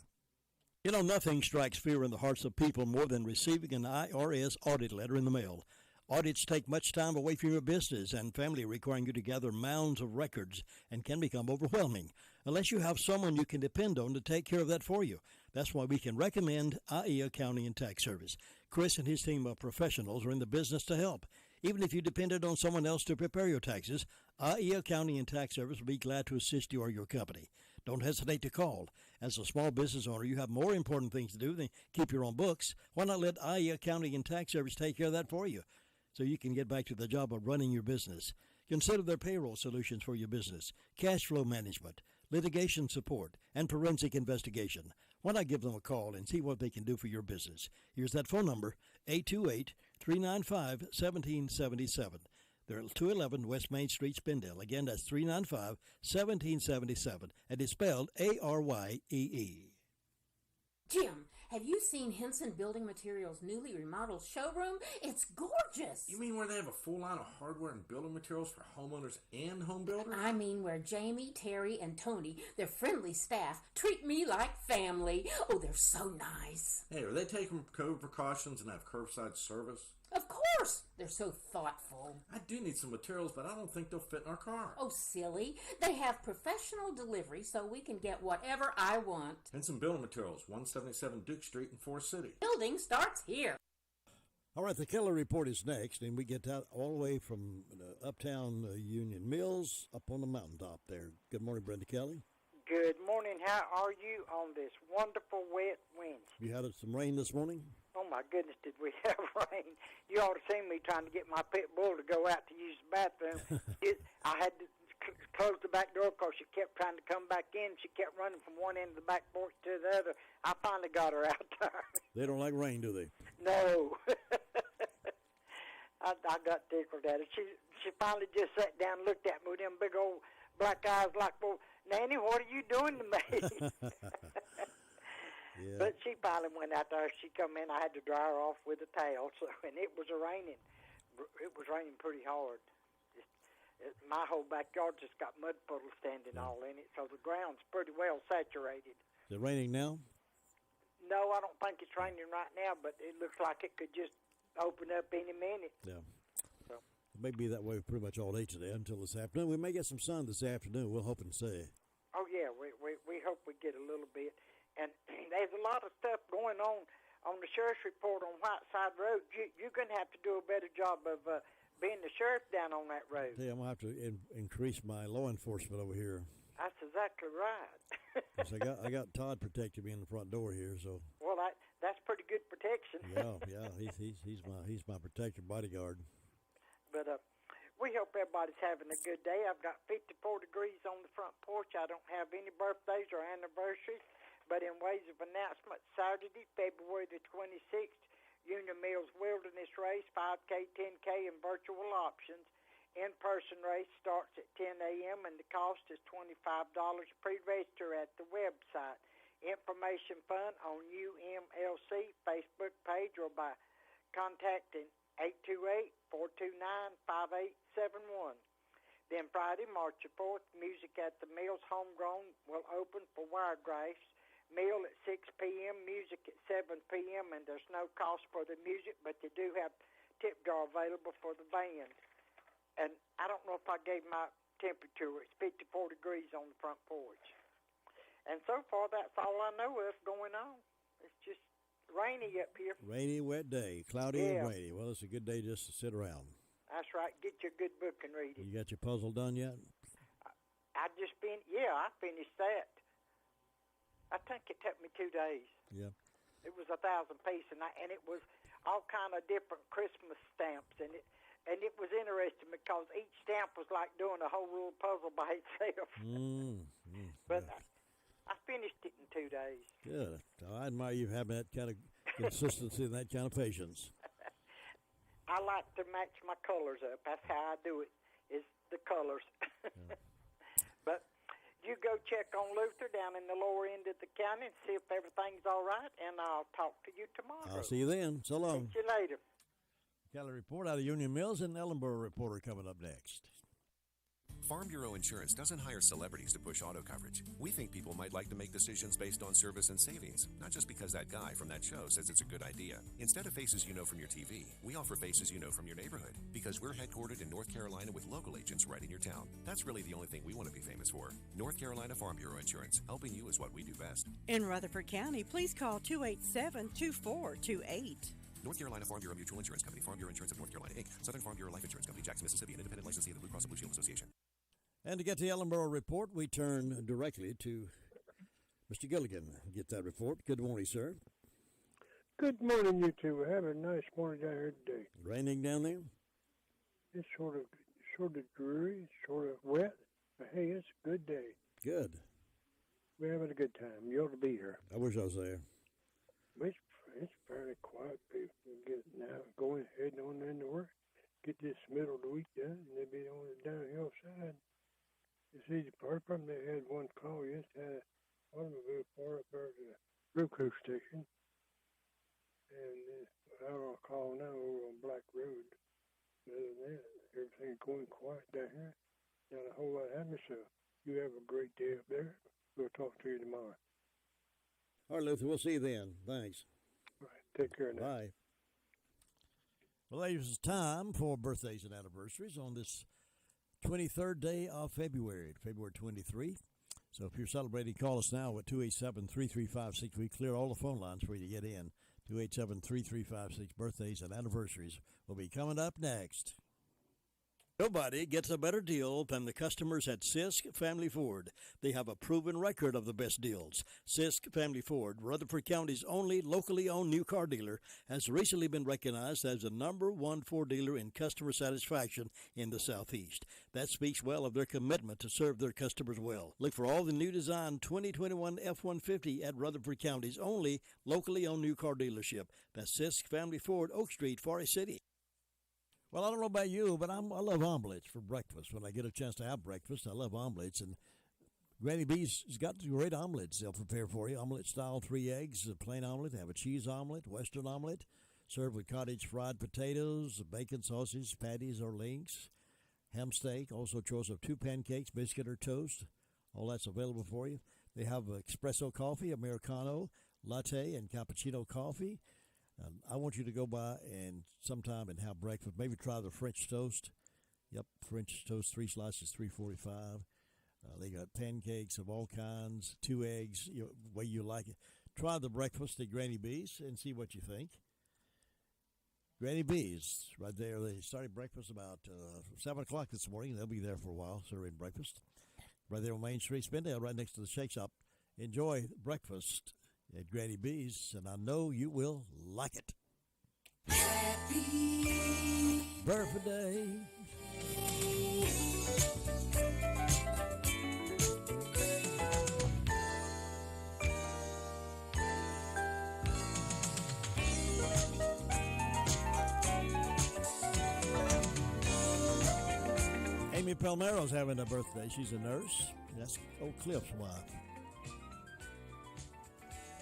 You know, nothing strikes fear in the hearts of people more than receiving an IRS audit letter in the mail. Audits take much time away from your business and family, requiring you to gather mounds of records and can become overwhelming unless you have someone you can depend on to take care of that for you. That's why we can recommend IE Accounting and Tax Service. Chris and his team of professionals are in the business to help. Even if you depended on someone else to prepare your taxes, IE Accounting and Tax Service will be glad to assist you or your company. Don't hesitate to call. As a small business owner, you have more important things to do than keep your own books. Why not let IE Accounting and Tax Service take care of that for you so you can get back to the job of running your business? Consider their payroll solutions for your business, cash flow management, litigation support, and forensic investigation. Why not give them a call and see what they can do for your business? Here's that phone number, 828-395-1777. They're at 211 West Main Street, Spindale. Again, that's 395-1777, and it's spelled A-R-Y-E-E. Jim, have you seen Henson Building Materials' newly remodeled showroom? It's gorgeous. You mean where they have a full line of hardware and building materials for homeowners and home builders? I mean where Jamie, Terry, and Tony, their friendly staff, treat me like family. Oh, they're so nice. Hey, are they taking COVID precautions and have curbside service? Of course. They're so thoughtful. I do need some materials, but I don't think they'll fit in our car. Oh, silly. They have professional delivery so we can get whatever I want. Henson Building Materials, 177 Duke Street in Forest City. Building starts here. All right, the Keller Report is next, and we get out all the way from uptown Union Mills up on the mountaintop there. Good morning, Brenda Kelly. Good morning. How are you on this wonderful wet Wednesday? You had some rain this morning? Oh, my goodness, did we have rain. You ought to see me trying to get my pit bull to go out to use the bathroom. I had to close the back door because she kept trying to come back in. She kept running from one end of the back porch to the other. I finally got her out there. They don't like rain, do they? No. I got tickled at it. She finally just sat down and looked at me with them big old black eyes like, well, Nanny, what are you doing to me? Yeah. But she finally went out there. She come in. I had to dry her off with a towel. So, and it was raining. It was raining pretty hard. My whole backyard just got mud puddles standing all in it. So the ground's pretty well saturated. Is it raining now? No, I don't think it's raining right now. But it looks like it could just open up any minute. Yeah. So it may be that way pretty much all day today until this afternoon. We may get some sun this afternoon. We'll hope and see. Oh yeah, we hope we get a little bit. And there's a lot of stuff going on the sheriff's report on Whiteside Road. You're going to have to do a better job of being the sheriff down on that road. Yeah, I'm going to have to increase my law enforcement over here. That's exactly right. 'Cause I got Todd protecting me in the front door here, so Well, that's pretty good protection. yeah, he's my protector, bodyguard. But we hope everybody's having a good day. I've got 54 degrees on the front porch. I don't have any birthdays or anniversaries. But in ways of announcement, Saturday, February the 26th, Union Mills Wilderness Race, 5K, 10K, and virtual options. In-person race starts at 10 a.m. and the cost is $25. Pre-register at the website. Information fund on UMLC Facebook page or by contacting 828-429-5871. Then Friday, March the 4th, Music at the Mills Homegrown will open for Wiregrass. Meal at 6 p.m., music at 7 p.m., and there's no cost for the music, but they do have tip jar available for the band. And I don't know if I gave my temperature. It's 54 degrees on the front porch. And so far, that's all I know of going on. It's just rainy up here. Rainy, wet day, cloudy Yeah. and rainy. Well, it's a good day just to sit around. That's right. Get your good book and read it. You got your puzzle done yet? I finished that. I think it took me 2 days. Yeah. It was 1,000 pieces, and it was all kind of different Christmas stamps, and it was interesting because each stamp was like doing a whole little puzzle by itself. But I finished it in 2 days. Good. I admire you having that kind of consistency and that kind of patience. I like to match my colors up. That's how I do it, is the colors. But you go check on Luther down in the lower end of the county and see if everything's all right, and I'll talk to you tomorrow. I'll see you then. So long. See you later. Got a report out of Union Mills and Ellenboro reporter coming up next. Farm Bureau Insurance doesn't hire celebrities to push auto coverage. We think people might like to make decisions based on service and savings, not just because that guy from that show says it's a good idea. Instead of faces you know from your TV, we offer faces you know from your neighborhood, because we're headquartered in North Carolina with local agents right in your town. That's really the only thing we want to be famous for. North Carolina Farm Bureau Insurance. Helping you is what we do best. In Rutherford County, please call 287-2428. North Carolina Farm Bureau Mutual Insurance Company, Farm Bureau Insurance of North Carolina, Inc., Southern Farm Bureau Life Insurance Company, Jackson, Mississippi, an independent licensee of the Blue Cross and Blue Shield Association. And to get the Ellenboro report, we turn directly to Mr. Gilligan. Get that report. Good morning, sir. Good morning, you two. We're having a nice morning down here today. Raining down there? It's sort of dreary, sort of wet, but hey, it's a good day. Good. We're having a good time. You ought to be here. I wish I was there. It's fairly quiet. People get now going, heading on into work. Get this middle of the week done, and they'll be on the downhill side. It's easy part of them. They had one call yesterday, had an automobile far up there at the Blue Crew station. And I don't call now over on Black Road. Other than that, everything's going quiet down here. Not a whole lot happening, so you have a great day up there. We'll talk to you tomorrow. All right, Luther, we'll see you then. Thanks. All right, take care now. Bye. Well, it's time for birthdays and anniversaries on this 23rd day of February 23. So if you're celebrating, call us now at 287-3356. We clear all the phone lines for you to get in. 287-3356. Birthdays and anniversaries will be coming up next. Nobody gets a better deal than the customers at Sisk Family Ford. They have a proven record of the best deals. Sisk Family Ford, Rutherford County's only locally owned new car dealer, has recently been recognized as the #1 Ford dealer in customer satisfaction in the Southeast. That speaks well of their commitment to serve their customers well. Look for all the new design 2021 F-150 at Rutherford County's only locally owned new car dealership. That's Sisk Family Ford, Oak Street, Forest City. Well, I don't know about you, but I love omelets for breakfast. When I get a chance to have breakfast, I love omelets. And Granny B's has got great omelets they'll prepare for you. Omelet style, 3 eggs, a plain omelet. They have a cheese omelet, Western omelet, served with cottage fried potatoes, bacon, sausage, patties or links, ham steak, also choice of 2 pancakes, biscuit or toast. All that's available for you. They have espresso coffee, Americano, latte, and cappuccino coffee. I want you to go by and sometime and have breakfast. Maybe try the French toast. Yep, French toast, 3 slices, $3.45. They got pancakes of all kinds, 2 eggs, way you like it. Try the breakfast at Granny B's and see what you think. Granny B's, right there. They started breakfast about 7 o'clock this morning. They'll be there for a while serving breakfast. right there on Main Street, Spindale, right next to the Shake Shop. Enjoy breakfast at Granny B's, and I know you will like it. Happy birthday. Amy Palmero's having a birthday. She's a nurse. That's Oak Cliff's wife.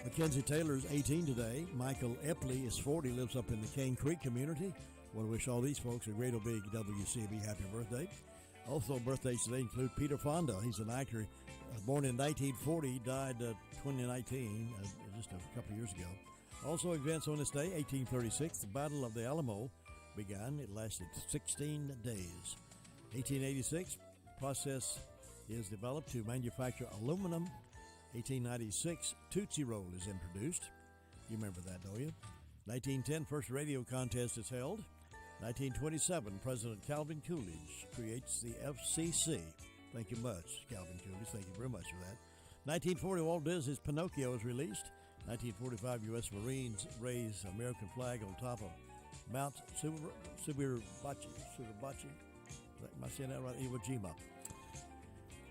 Mackenzie Taylor's 18 today. Michael Epley is 40, lives up in the Cane Creek community. Want to wish all these folks a great old big WCAB happy birthday. Also, birthdays today include Peter Fonda. He's an actor born in 1940, died 2019, just a couple of years ago. Also, events on this day, 1836, the Battle of the Alamo began. It lasted 16 days. 1886, process is developed to manufacture aluminum. 1896, Tootsie Roll is introduced. You remember that, don't you? 1910, first radio contest is held. 1927, President Calvin Coolidge creates the FCC. Thank you much, Calvin Coolidge. Thank you very much for that. 1940, Walt Disney's Pinocchio is released. 1945, U.S. Marines raise American flag on top of Mount Subirabachi. Am I saying that right? Iwo Jima.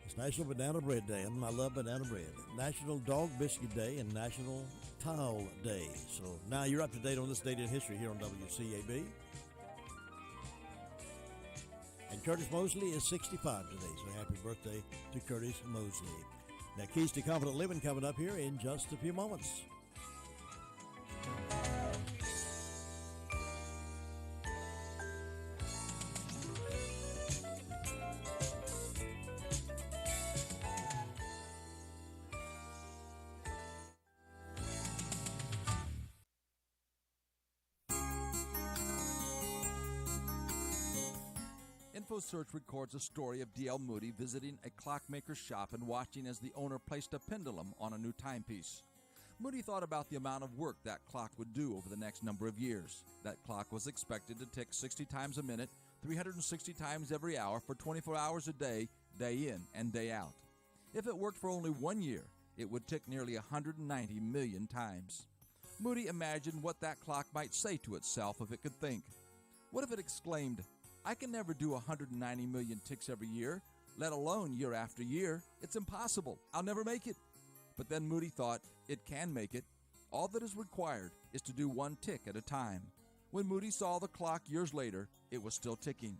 It's National Banana Bread Day, and I love banana bread. National Dog Biscuit Day and National Towel Day. So now you're up to date on this date in history here on WCAB. And Curtis Mosley is 65 today, so happy birthday to Curtis Mosley. Now, Keys to Confident Living coming up here in just a few moments. InfoSearch records a story of D.L. Moody visiting a clockmaker's shop and watching as the owner placed a pendulum on a new timepiece. Moody thought about the amount of work that clock would do over the next number of years. That clock was expected to tick 60 times a minute, 360 times every hour for 24 hours a day, day in and day out. If it worked for only 1 year, it would tick nearly 190 million times. Moody imagined what that clock might say to itself if it could think. What if it exclaimed, "I can never do 190 million ticks every year, let alone year after year. It's impossible. I'll never make it." But then Moody thought, it can make it. All that is required is to do one tick at a time. When Moody saw the clock years later, it was still ticking.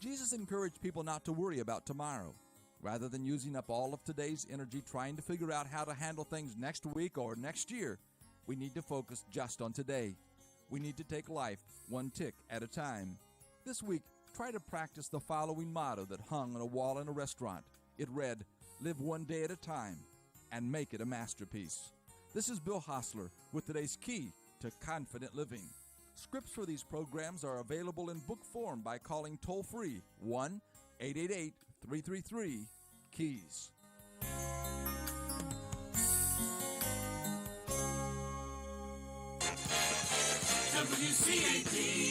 Jesus encouraged people not to worry about tomorrow. Rather than using up all of today's energy trying to figure out how to handle things next week or next year, we need to focus just on today. We need to take life one tick at a time. This week, try to practice the following motto that hung on a wall in a restaurant. It read, "Live one day at a time and make it a masterpiece." This is Bill Hostler with today's Key to Confident Living. Scripts for these programs are available in book form by calling toll-free 1-888-333-KEYS. WCAB.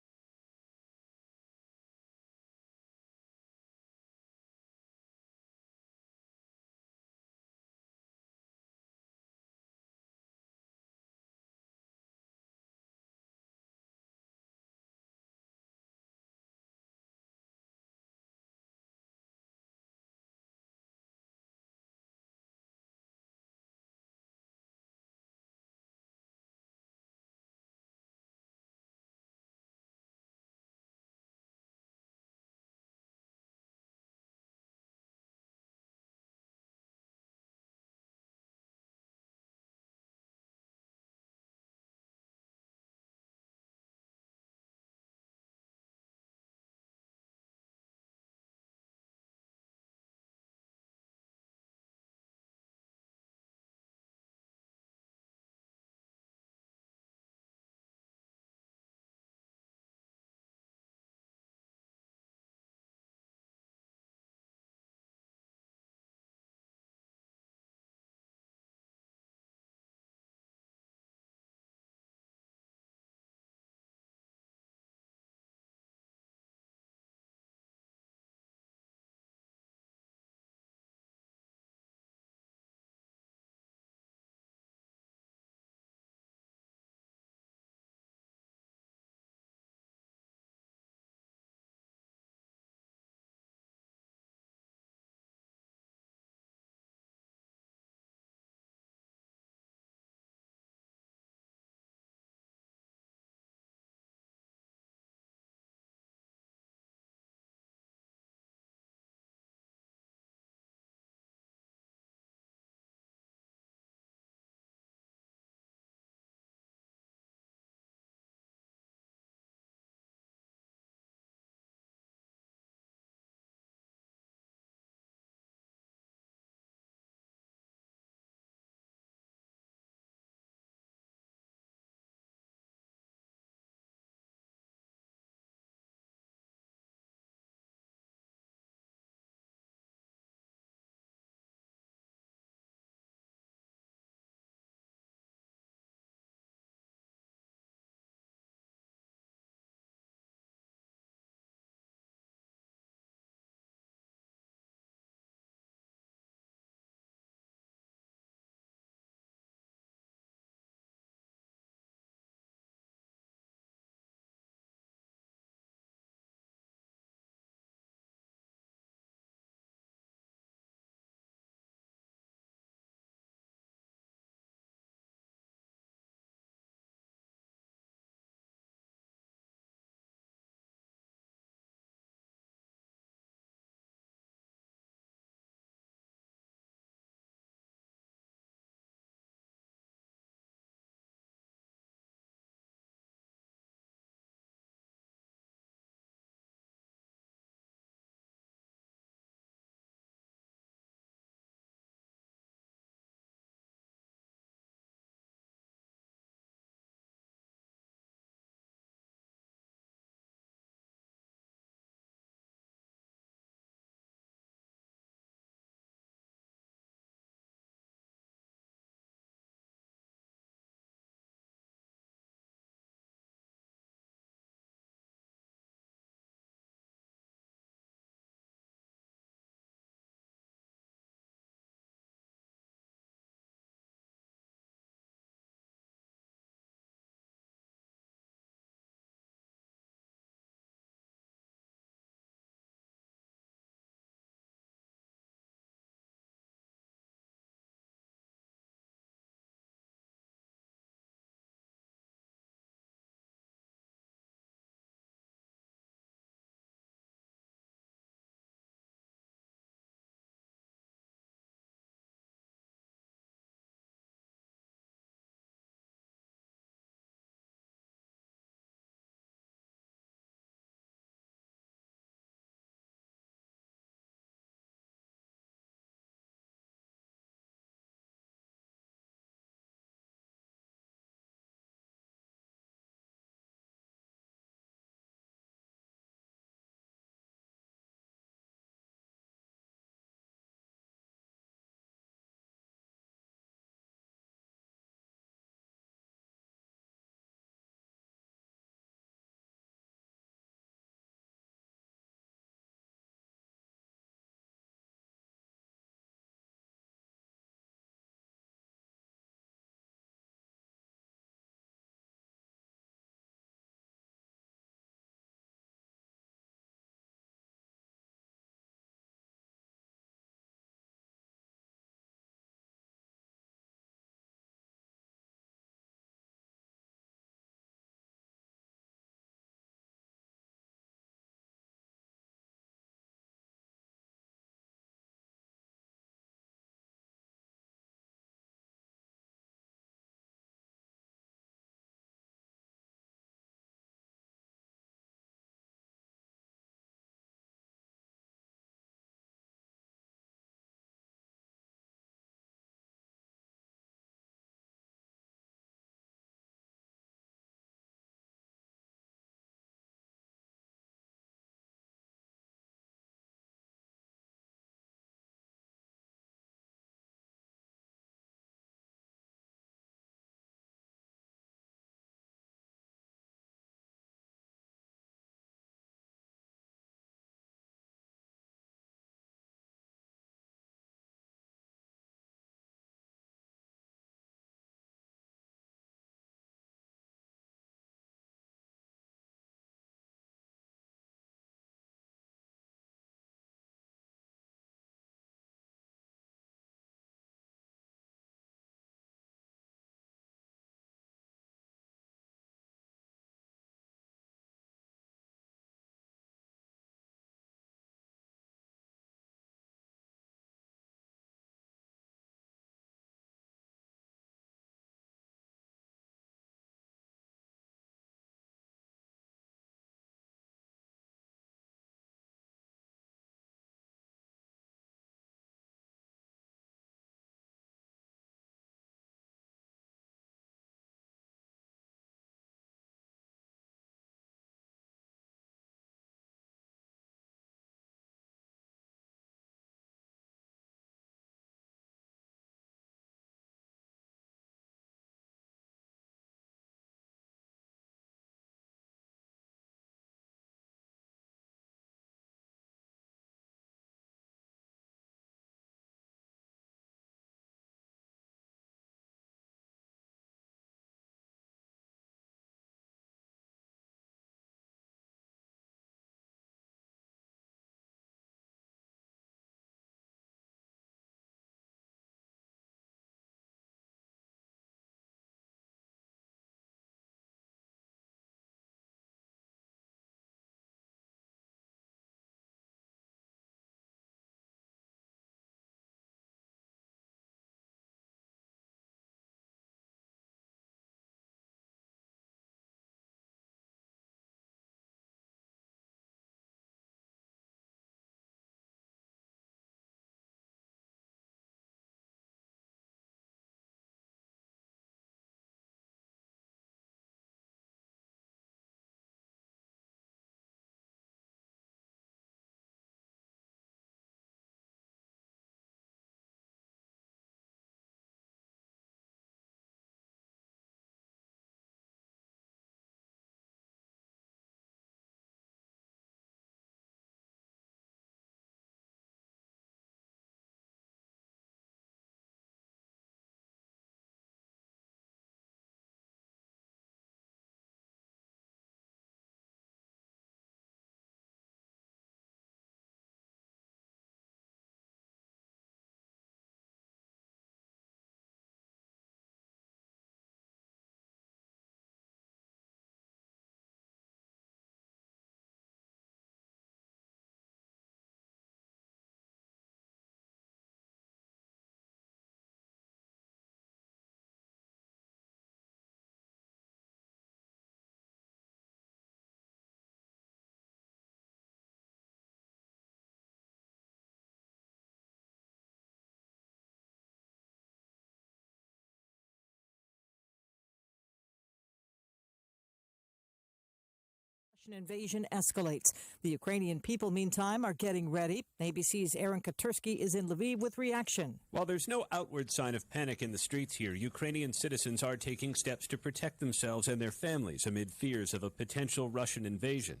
Russian invasion escalates. The Ukrainian people, meantime, are getting ready. ABC's Aaron Katursky is in Lviv with reaction. While there's no outward sign of panic in the streets here, Ukrainian citizens are taking steps to protect themselves and their families amid fears of a potential Russian invasion.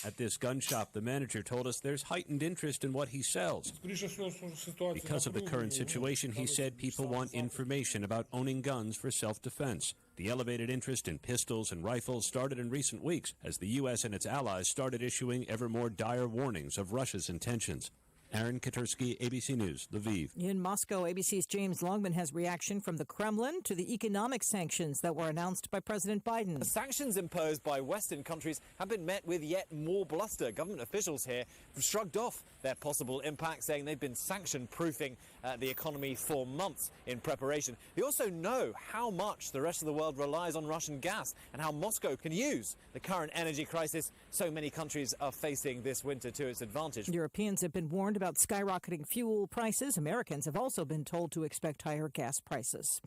At this gun shop, the manager told us there's heightened interest in what he sells. Because of the current situation, he said people want information about owning guns for self-defense. The elevated interest in pistols and rifles started in recent weeks as the U.S. and its allies started issuing ever more dire warnings of Russia's intentions. Aaron Katursky, ABC News, Lviv. In Moscow, ABC's James Longman has reaction from the Kremlin to the economic sanctions that were announced by President Biden. The sanctions imposed by Western countries have been met with yet more bluster. Government officials here have shrugged off their possible impact, saying they've been sanction-proofing the economy for months in preparation. They also know how much the rest of the world relies on Russian gas and how Moscow can use the current energy crisis so many countries are facing this winter to its advantage. Europeans have been warned about skyrocketing fuel prices. Americans have also been told to expect higher gas prices.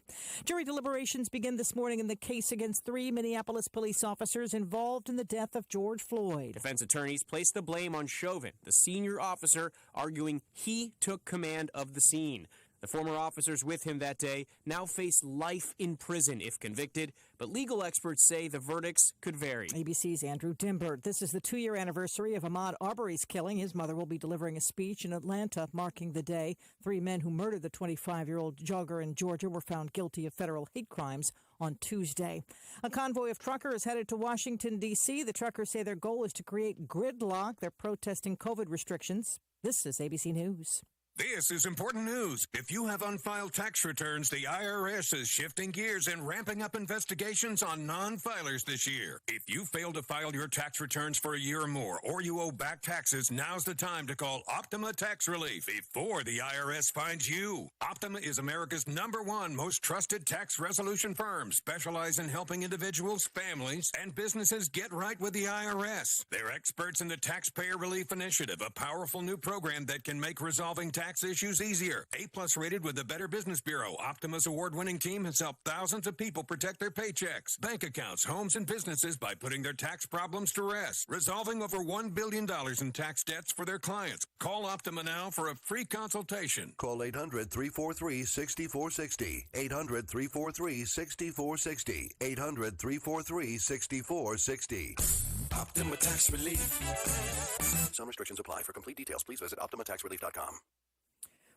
Jury deliberations begin this morning in the case against 3 Minneapolis police officers involved in the death of George Floyd. Defense attorneys placed the blame on Chauvin, the senior officer, arguing he took command of the scene. The former officers with him that day now face life in prison if convicted, but legal experts say the verdicts could vary. ABC's Andrew Dimbert. This is the 2-year anniversary of Ahmaud Arbery's killing. His mother will be delivering a speech in Atlanta marking the day. 3 men who murdered the 25-year-old jogger in Georgia were found guilty of federal hate crimes on Tuesday. A convoy of truckers headed to Washington, D.C. The truckers say their goal is to create gridlock. They're protesting COVID restrictions. This is ABC News. This is important news. If you have unfiled tax returns, the IRS is shifting gears and ramping up investigations on non-filers this year. If you failed to file your tax returns for a year or more, or you owe back taxes, now's the time to call Optima Tax Relief before the IRS finds you. Optima is America's #1 most trusted tax resolution firm, specialize in helping individuals, families, and businesses get right with the IRS. They're experts in the Taxpayer Relief Initiative, a powerful new program that can make resolving tax issues easier. A+ rated with the Better Business Bureau, Optima's award-winning team has helped thousands of people protect their paychecks, bank accounts, homes, and businesses by putting their tax problems to rest, resolving over $1 billion in tax debts for their clients. Call Optima now for a free consultation. Call 800-343-6460. 800-343-6460. 800-343-6460. Optima Tax Relief. Some restrictions apply. For complete details, please visit OptimaTaxRelief.com.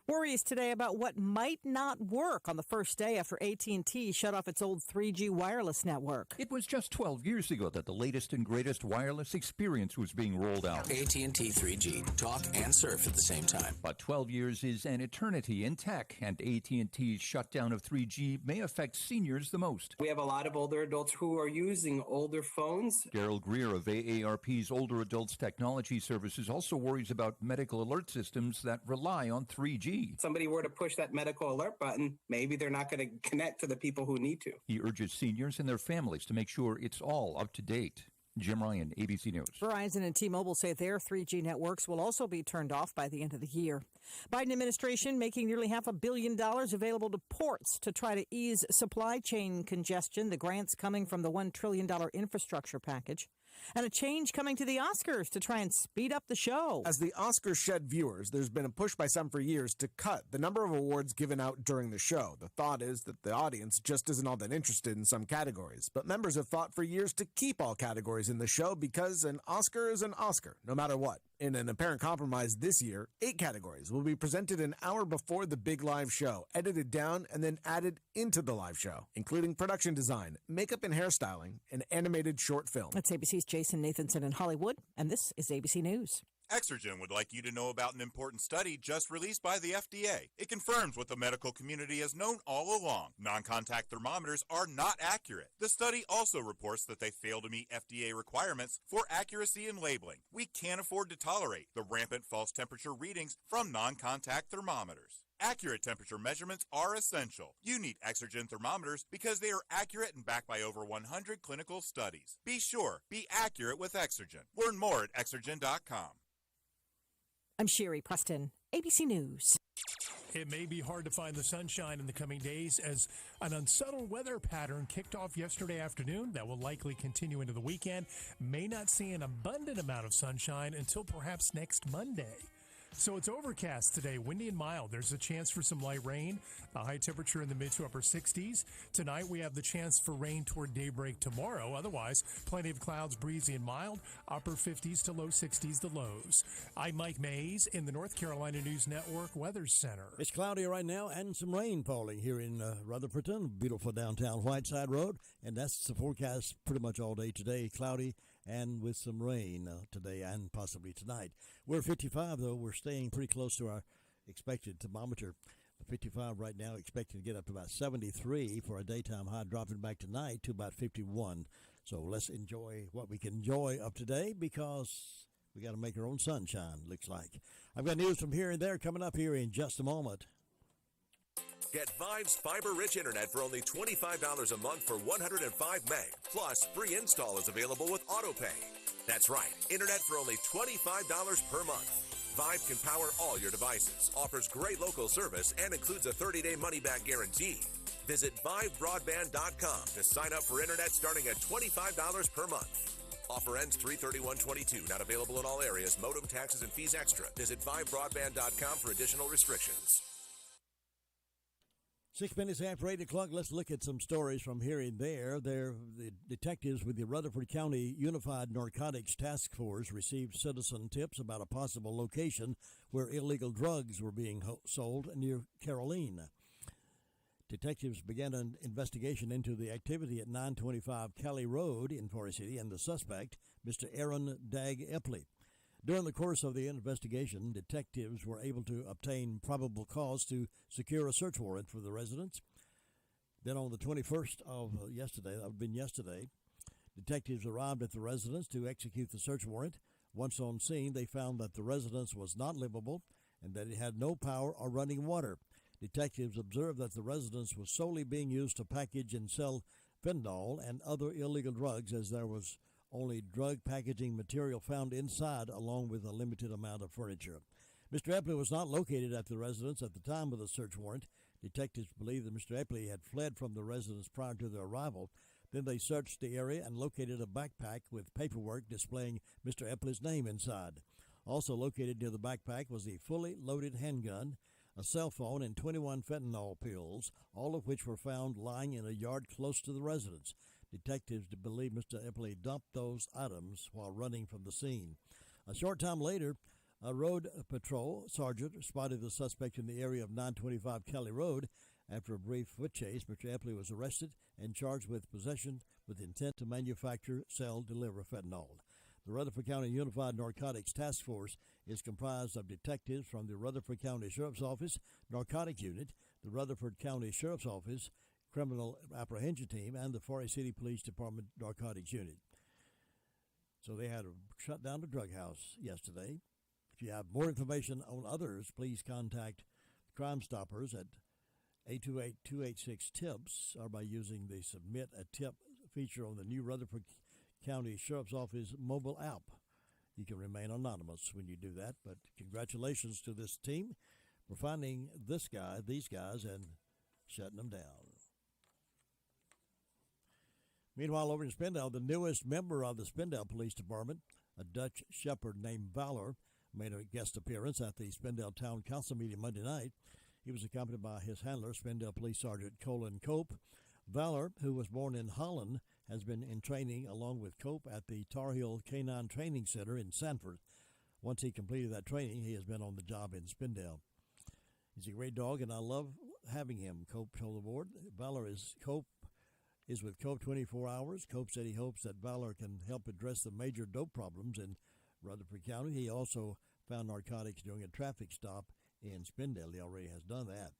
Worries today about what might not work on the first day after AT&T shut off its old 3G wireless network. It was just 12 years ago that the latest and greatest wireless experience was being rolled out. AT&T 3G. Talk and surf at the same time. But 12 years is an eternity in tech, and AT&T's shutdown of 3G may affect seniors the most. We have a lot of older adults who are using older phones. Daryl Greer of AARP's Older Adults Technology Services also worries about medical alert systems that rely on 3G. Somebody were to push that medical alert button, maybe they're not going to connect to the people who need to. He urges seniors and their families to make sure it's all up to date. Jim Ryan, ABC News. Verizon and T-Mobile say their 3G networks will also be turned off by the end of the year. Biden administration making nearly $500 million available to ports to try to ease supply chain congestion. The grants coming from the $1 trillion infrastructure package. And a change coming to the Oscars to try and speed up the show. As the Oscars shed viewers, there's been a push by some for years to cut the number of awards given out during the show. The thought is that the audience just isn't all that interested in some categories. But members have fought for years to keep all categories in the show because an Oscar is an Oscar, no matter what. In an apparent compromise this year, 8 categories will be presented an hour before the big live show, edited down and then added into the live show, including production design, makeup and hairstyling, and animated short film. That's ABC's Jason Nathanson in Hollywood, and this is ABC News. Exergen would like you to know about an important study just released by the FDA. It confirms what the medical community has known all along. Non-contact thermometers are not accurate. The study also reports that they fail to meet FDA requirements for accuracy in labeling. We can't afford to tolerate the rampant false temperature readings from non-contact thermometers. Accurate temperature measurements are essential. You need Exergen thermometers because they are accurate and backed by over 100 clinical studies. Be sure, be accurate with Exergen. Learn more at Exergen.com. I'm Sherry Preston. ABC News. It may be hard to find the sunshine in the coming days as an unsettled weather pattern kicked off yesterday afternoon that will likely continue into the weekend. May not see an abundant amount of sunshine until perhaps next Monday. So it's overcast today, windy and mild. There's a chance for some light rain, a high temperature in the mid to upper 60s. Tonight we have the chance for rain toward daybreak tomorrow. Otherwise, plenty of clouds, breezy and mild, upper 50s to low 60s the lows. I'm Mike Mays in the North Carolina News Network Weather Center. It's cloudy right now and some rain falling here in Rutherford, beautiful downtown Whiteside Road. And that's the forecast pretty much all day today, cloudy and with some rain today and possibly tonight. We're 55, though. We're staying pretty close to our expected thermometer. 55 right now, expecting to get up to about 73 for a daytime high, dropping back tonight to about 51. So let's enjoy what we can enjoy of today because we got to make our own sunshine, looks like. I've got news from here and there coming up here in just a moment. Get Vive's fiber-rich internet for only $25 a month for 105 meg. Plus, free install is available with AutoPay. That's right, internet for only $25 per month. Vive can power all your devices, offers great local service, and includes a 30-day money-back guarantee. Visit ViveBroadband.com to sign up for internet starting at $25 per month. Offer ends 3/31/22. Not available in all areas. Modem, taxes, and fees extra. Visit ViveBroadband.com for additional restrictions. 6 minutes after 8 o'clock, let's look at some stories from here and there. The detectives with the Rutherford County Unified Narcotics Task Force received citizen tips about a possible location where illegal drugs were being sold near Caroline. Detectives began an investigation into the activity at 925 Cali Road in Forest City and the suspect, Mr. Aaron Dag Epley. During the course of the investigation, detectives were able to obtain probable cause to secure a search warrant for the residence. Then on the 21st of yesterday, that would have been yesterday, detectives arrived at the residence to execute the search warrant. Once on scene, they found that the residence was not livable and that it had no power or running water. Detectives observed that the residence was solely being used to package and sell fentanyl and other illegal drugs, as there was only drug packaging material found inside, along with a limited amount of furniture. Mr. Epley was not located at the residence at the time of the search warrant. Detectives believe that Mr. Epley had fled from the residence prior to their arrival. Then they searched the area and located a backpack with paperwork displaying Mr. Epley's name inside. Also located near the backpack was a fully loaded handgun, a cell phone, and 21 fentanyl pills, all of which were found lying in a yard close to the residence. Detectives believe Mr. Epley dumped those items while running from the scene. A short time later, a road patrol sergeant spotted the suspect in the area of 925 Cali Road. After a brief foot chase, Mr. Epley was arrested and charged with possession with intent to manufacture, sell, deliver fentanyl. The Rutherford County Unified Narcotics Task Force is comprised of detectives from the Rutherford County Sheriff's Office Narcotic Unit, the Rutherford County Sheriff's Office Criminal Apprehension Team, and the Forest City Police Department Narcotics Unit. So they had to shut down the drug house yesterday. If you have more information on others, please contact Crime Stoppers at 828-286-TIPS or by using the Submit a Tip feature on the new Rutherford County Sheriff's Office mobile app. You can remain anonymous when you do that, but congratulations to this team for finding these guys, and shutting them down. Meanwhile, over in Spindale, the newest member of the Spindale Police Department, a Dutch shepherd named Valor, made a guest appearance at the Spindale Town Council meeting Monday night. He was accompanied by his handler, Spindale Police Sergeant Colin Cope. Valor, who was born in Holland, has been in training along with Cope at the Tar Heel Canine Training Center in Sanford. Once he completed that training, he has been on the job in Spindale. He's a great dog, and I love having him, Cope told the board. Valor is with Cope 24 hours. Cope said he hopes that Valor can help address the major dope problems in Rutherford County. He also found narcotics during a traffic stop in Spindale. He already has done that.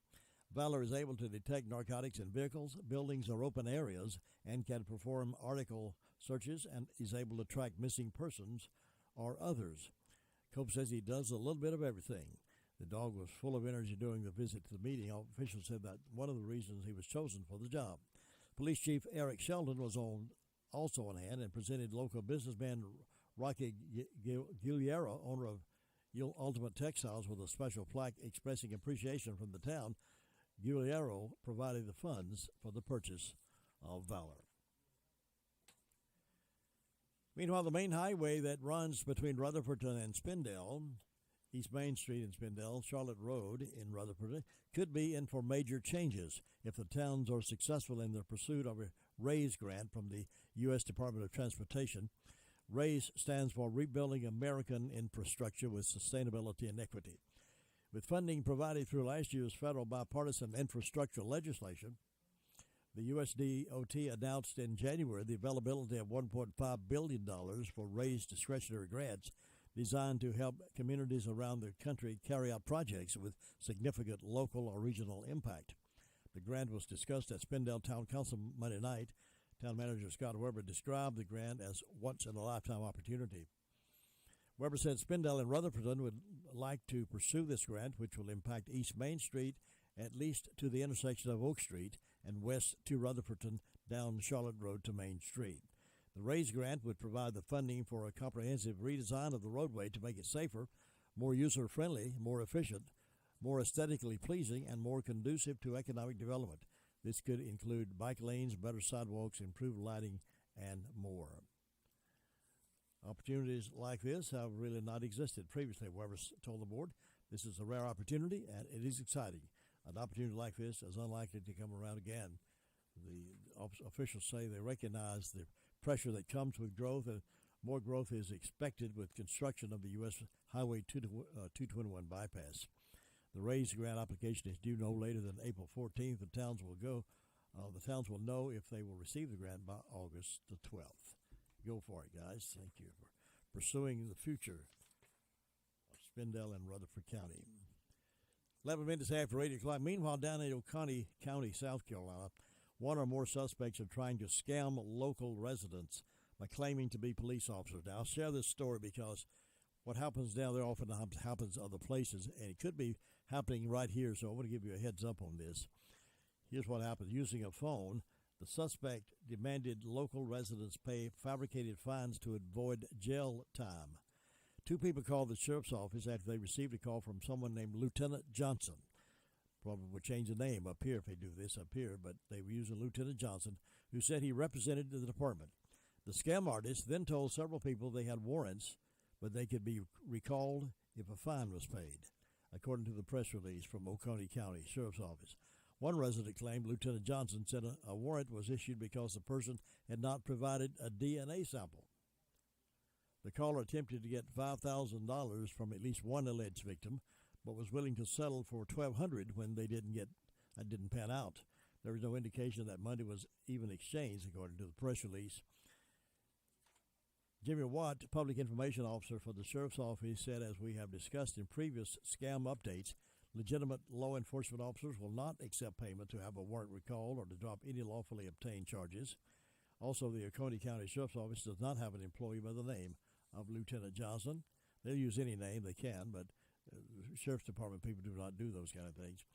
Valor is able to detect narcotics in vehicles, buildings, or open areas, and can perform article searches and is able to track missing persons or others. Cope says he does a little bit of everything. The dog was full of energy during the visit to the meeting. Officials said that one of the reasons he was chosen for the job. Police Chief Eric Sheldon was also on hand and presented local businessman Rocky Guilliero, owner of Ultimate Textiles with a special plaque expressing appreciation from the town. Giuliero provided the funds for the purchase of Valor. Meanwhile, the main highway that runs between Rutherford and Spindale, East Main Street in Spindale, Charlotte Road in Rutherford, could be in for major changes if the towns are successful in their pursuit of a RAISE grant from the U.S. Department of Transportation. RAISE stands for Rebuilding American Infrastructure with Sustainability and Equity. With funding provided through last year's federal bipartisan infrastructure legislation, the USDOT announced in January the availability of $1.5 billion for RAISE discretionary grants designed to help communities around the country carry out projects with significant local or regional impact. The grant was discussed at Spindale Town Council Monday night. Town Manager Scott Weber described the grant as once-in-a-lifetime opportunity. Weber said Spindale and Rutherford would like to pursue this grant, which will impact East Main Street at least to the intersection of Oak Street and west to Rutherford down Charlotte Road to Main Street. The RAISE grant would provide the funding for a comprehensive redesign of the roadway to make it safer, more user-friendly, more efficient, more aesthetically pleasing, and more conducive to economic development. This could include bike lanes, better sidewalks, improved lighting, and more. Opportunities like this have really not existed previously. Weber told the board this is a rare opportunity, and it is exciting. An opportunity like this is unlikely to come around again. The officials say they recognize the pressure that comes with growth, and more growth is expected with construction of the U.S. Highway 221 bypass. The RAISE grant application is due no later than April 14th. The towns will know if they will receive the grant by August the 12th. Go for it, guys. Thank you for pursuing the future of Spindale and Rutherford County. 11 minutes after 8 o'clock. Meanwhile, down in Oconee County, South Carolina, one or more suspects are trying to scam local residents by claiming to be police officers. Now, I'll share this story because what happens down there often happens other places, and it could be happening right here, so I want to give you a heads up on this. Here's what happened. Using a phone, the suspect demanded local residents pay fabricated fines to avoid jail time. Two people called the sheriff's office after they received a call from someone named Lieutenant Johnson. Probably would change the name up here if they do this up here, but they were using Lieutenant Johnson, who said he represented the department. The scam artist then told several people they had warrants, but they could be recalled if a fine was paid, according to the press release from Oconee County Sheriff's Office. One resident claimed Lieutenant Johnson said a warrant was issued because the person had not provided a DNA sample. The caller attempted to get $5,000 from at least one alleged victim, but was willing to settle for $1,200 when they didn't pan out. There was no indication that money was even exchanged, according to the press release. Jimmy Watt, Public Information Officer for the Sheriff's Office, said, as we have discussed in previous scam updates, legitimate law enforcement officers will not accept payment to have a warrant recalled or to drop any lawfully obtained charges. Also, the Oconee County Sheriff's Office does not have an employee by the name of Lieutenant Johnson. They'll use any name they can, but Sheriff's Department people do not do those kind of things.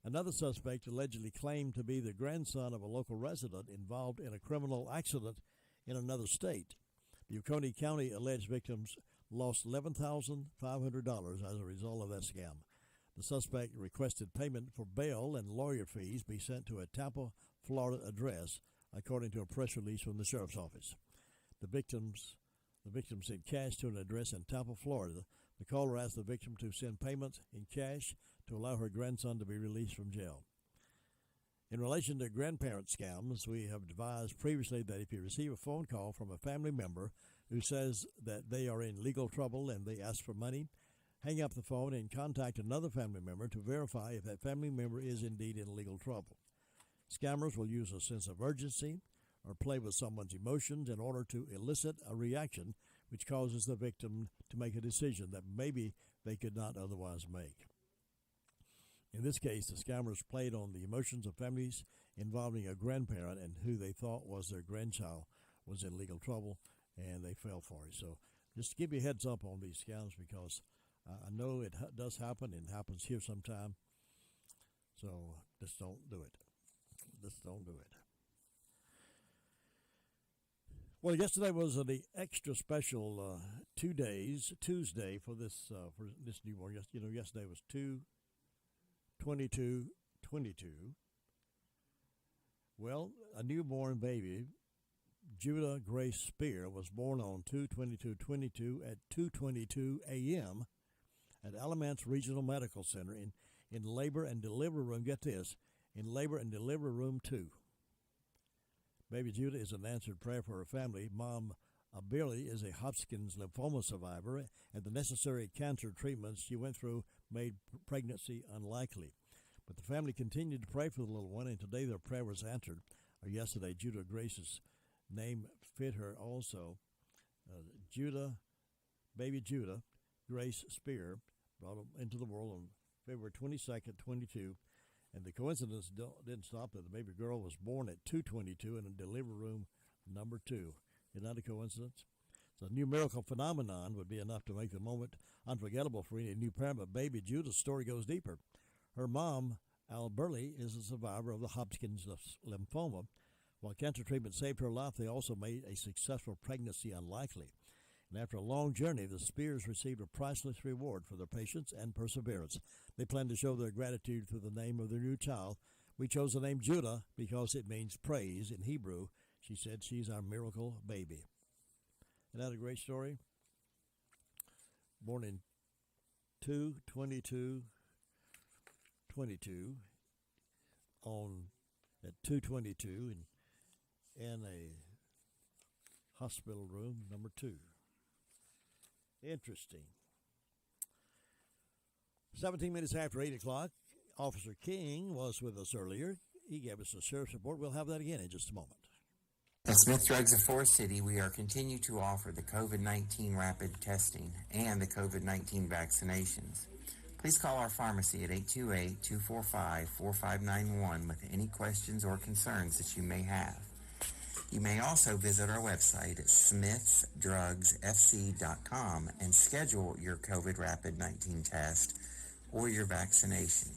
Another suspect allegedly claimed to be the grandson of a local resident involved in a criminal accident in another state. The Oconee County alleged victims lost $11,500 as a result of that scam. The suspect requested payment for bail and lawyer fees be sent to a Tampa, Florida address, according to a press release from the Sheriff's Office. The victim sent cash to an address in Tampa, Florida. The caller asked the victim to send payment in cash to allow her grandson to be released from jail. In relation to grandparent scams, we have advised previously that if you receive a phone call from a family member who says that they are in legal trouble and they ask for money, hang up the phone and contact another family member to verify if that family member is indeed in legal trouble. Scammers will use a sense of urgency or play with someone's emotions in order to elicit a reaction which causes the victim to make a decision that maybe they could not otherwise make. In this case, the scammers played on the emotions of families involving a grandparent and who they thought was their grandchild was in legal trouble, and they fell for it. So just to give you a heads up on these scams, because I know it does happen and happens here sometime. So just don't do it. Just don't do it. Well, yesterday was the extra special 2 days, Tuesday, for this newborn. Yesterday was 2/22/22. Well, a newborn baby, Judah Grace Spear, was born on 2/22/22 at 2:22 a.m. at Alamance Regional Medical Center in labor and delivery room. Get this, in labor and delivery room 2. Baby Judah is an answered prayer for her family. Mom Billy is a Hodgkin's lymphoma survivor, and the necessary cancer treatments she went through made pregnancy unlikely. But the family continued to pray for the little one, and today their prayer was answered. Yesterday, Judah Grace's name fit her also. Baby Judah Grace Spear brought him into the world on February 22nd, 22. And the coincidence didn't stop that the baby girl was born at 2:22 in a delivery room number 2. Isn't that a coincidence? So a new miracle phenomenon would be enough to make the moment unforgettable for any new parent, but baby Judah's story goes deeper. Her mom, Al Burley, is a survivor of the Hodgkin's lymphoma. While cancer treatment saved her life, they also made a successful pregnancy unlikely. And after a long journey, the Spears received a priceless reward for their patience and perseverance. They plan to show their gratitude through the name of their new child. We chose the name Judah because it means praise in Hebrew. She said she's our miracle baby. Isn't that a great story? Born in 2/22/22 at 2:22 in a hospital room number 2. Interesting. 17 minutes after 8 o'clock, Officer King was with us earlier. He gave us a sheriff's report. We'll have that again in just a moment. At Smith Drugs of Forest City, we are continue to offer the COVID-19 rapid testing and the COVID-19 vaccinations. Please call our pharmacy at 828-245-4591 with any questions or concerns that you may have. You may also visit our website at smithsdrugsfc.com and schedule your COVID rapid-19 test or your vaccination.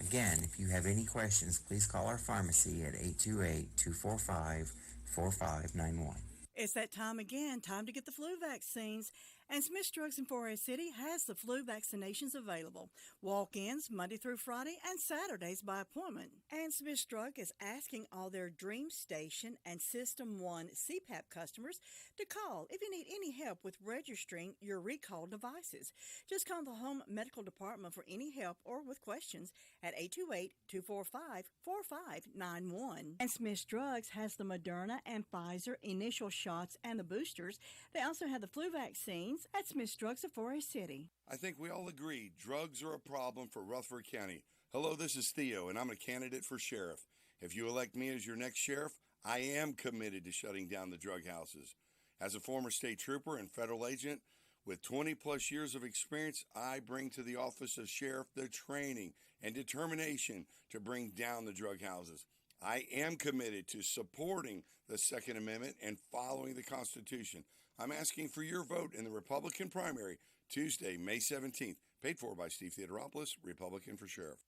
Again, if you have any questions, please call our pharmacy at 828-245-4591. It's that time again, time to get the flu vaccines. And Smith's Drugs in Forest City has the flu vaccinations available. Walk-ins Monday through Friday and Saturdays by appointment. And Smith's Drug is asking all their Dream Station and System 1 CPAP customers to call if you need any help with registering your recalled devices. Just call the Home Medical Department for any help or with questions at 828-245-4591. And Smith's Drugs has the Moderna and Pfizer initial shots and the boosters. They also have the flu vaccines at Smith's Drugs of Forest City. I think we all agree drugs are a problem for Rutherford County. Hello, this is Theo, and I'm a candidate for sheriff. If you elect me as your next sheriff, I am committed to shutting down the drug houses. As a former state trooper and federal agent with 20-plus years of experience, I bring to the office of sheriff the training and determination to bring down the drug houses. I am committed to supporting the Second Amendment and following the Constitution. I'm asking for your vote in the Republican primary Tuesday, May 17th, paid for by Steve Theodoropoulos, Republican for Sheriff.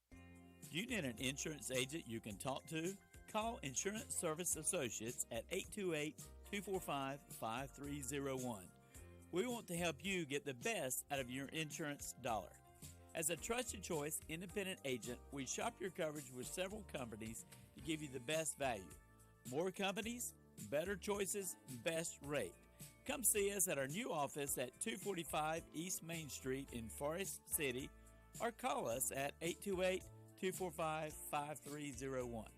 Do you need an insurance agent you can talk to? Call Insurance Service Associates at 828-245-5301. We want to help you get the best out of your insurance dollar. As a trusted choice independent agent, we shop your coverage with several companies to give you the best value. More companies, better choices, best rate. Come see us at our new office at 245 East Main Street in Forest City, or call us at 828-245-5301.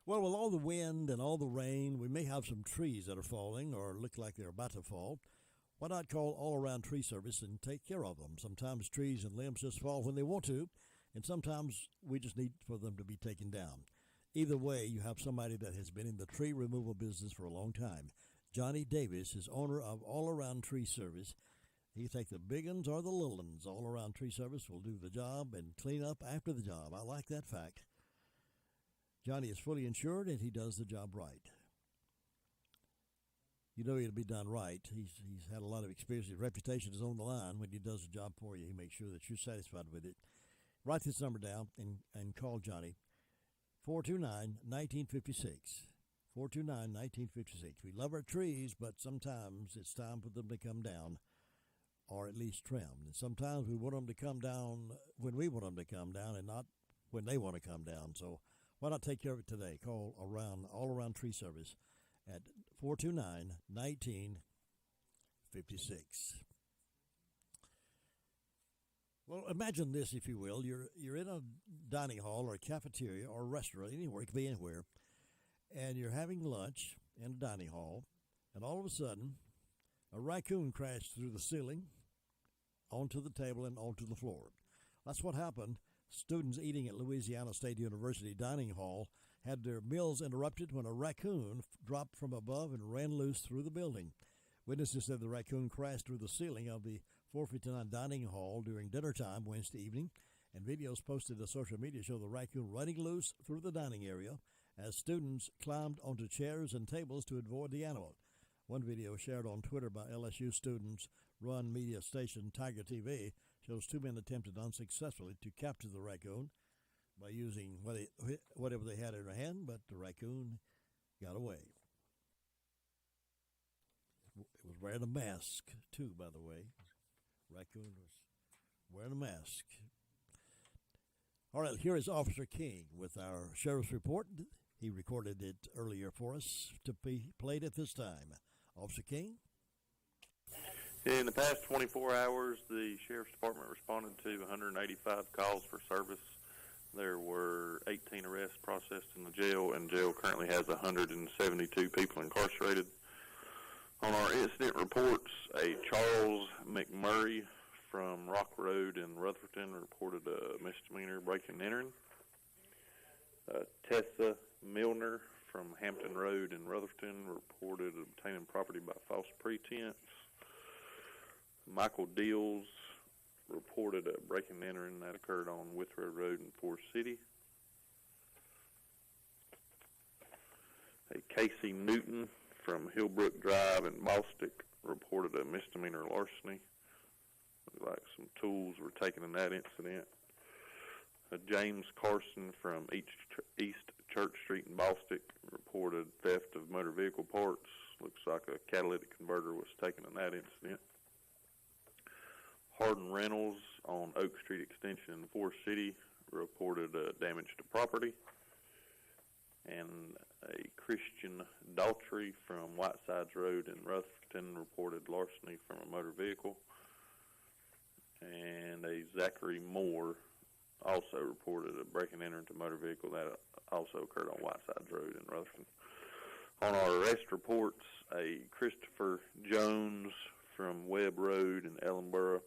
Well, with all the wind and all the rain, we may have some trees that are falling or look like they're about to fall. Why not call All Around Tree Service and take care of them? Sometimes trees and limbs just fall when they want to, and sometimes we just need for them to be taken down. Either way, you have somebody that has been in the tree removal business for a long time. Johnny Davis is owner of All Around Tree Service. He can take the big ones or the little ones. All Around Tree Service will do the job and clean up after the job. I like that fact. Johnny is fully insured, and he does the job right. You know it'll be done right. He's had a lot of experience. His reputation is on the line. When he does the job for you, he makes sure that you're satisfied with it. Write this number down and call Johnny, 429-1956. 429-1956. We love our trees, but sometimes it's time for them to come down, or at least trimmed. And sometimes we want them to come down when we want them to come down and not when they want to come down. So why not take care of it today? Call All Around Tree Service at 429-1956. Well, imagine this, if you will. You're in a dining hall or a cafeteria or a restaurant, anywhere, it could be anywhere, and you're having lunch in a dining hall, and all of a sudden, a raccoon crashed through the ceiling, onto the table, and onto the floor. That's what happened. Students eating at Louisiana State University dining hall had their meals interrupted when a raccoon dropped from above and ran loose through the building. Witnesses said the raccoon crashed through the ceiling of the 459 dining hall during dinner time Wednesday evening, and videos posted to social media show the raccoon running loose through the dining area as students climbed onto chairs and tables to avoid the animal. One video shared on Twitter by LSU students run media station Tiger TV shows two men attempted unsuccessfully to capture the raccoon by using whatever they had in their hand, but the raccoon got away. It was wearing a mask, too, by the way. Raccoon was wearing a mask. All right, here is Officer King with our sheriff's report. He recorded it earlier for us to be played at this time. Officer King? In the past 24 hours, the Sheriff's Department responded to 185 calls for service. There were 18 arrests processed in the jail, and jail currently has 172 people incarcerated. On our incident reports, a Charles McMurray from Rock Road in Rutherford reported a misdemeanor breaking and entering. Tessa Milner from Hampton Road in Rutherford reported obtaining property by false pretense. Michael Deals reported a breaking and entering that occurred on Withrow Road in Forest City. Casey Newton from Hillbrook Drive in Bostic reported a misdemeanor larceny. Looked like some tools were taken in that incident. James Carson from East Church Street in Bostic reported theft of motor vehicle parts. Looks like a catalytic converter was taken in that incident. Hardin Reynolds on Oak Street Extension in Forest City reported damage to property. And a Christian Daltrey from Whitesides Road in Rutherford reported larceny from a motor vehicle. And a Zachary Moore also reported a break and enter into motor vehicle that also occurred on Whitesides Road in Rutherford. On our arrest reports, a Christopher Jones from Webb Road in Ellenboro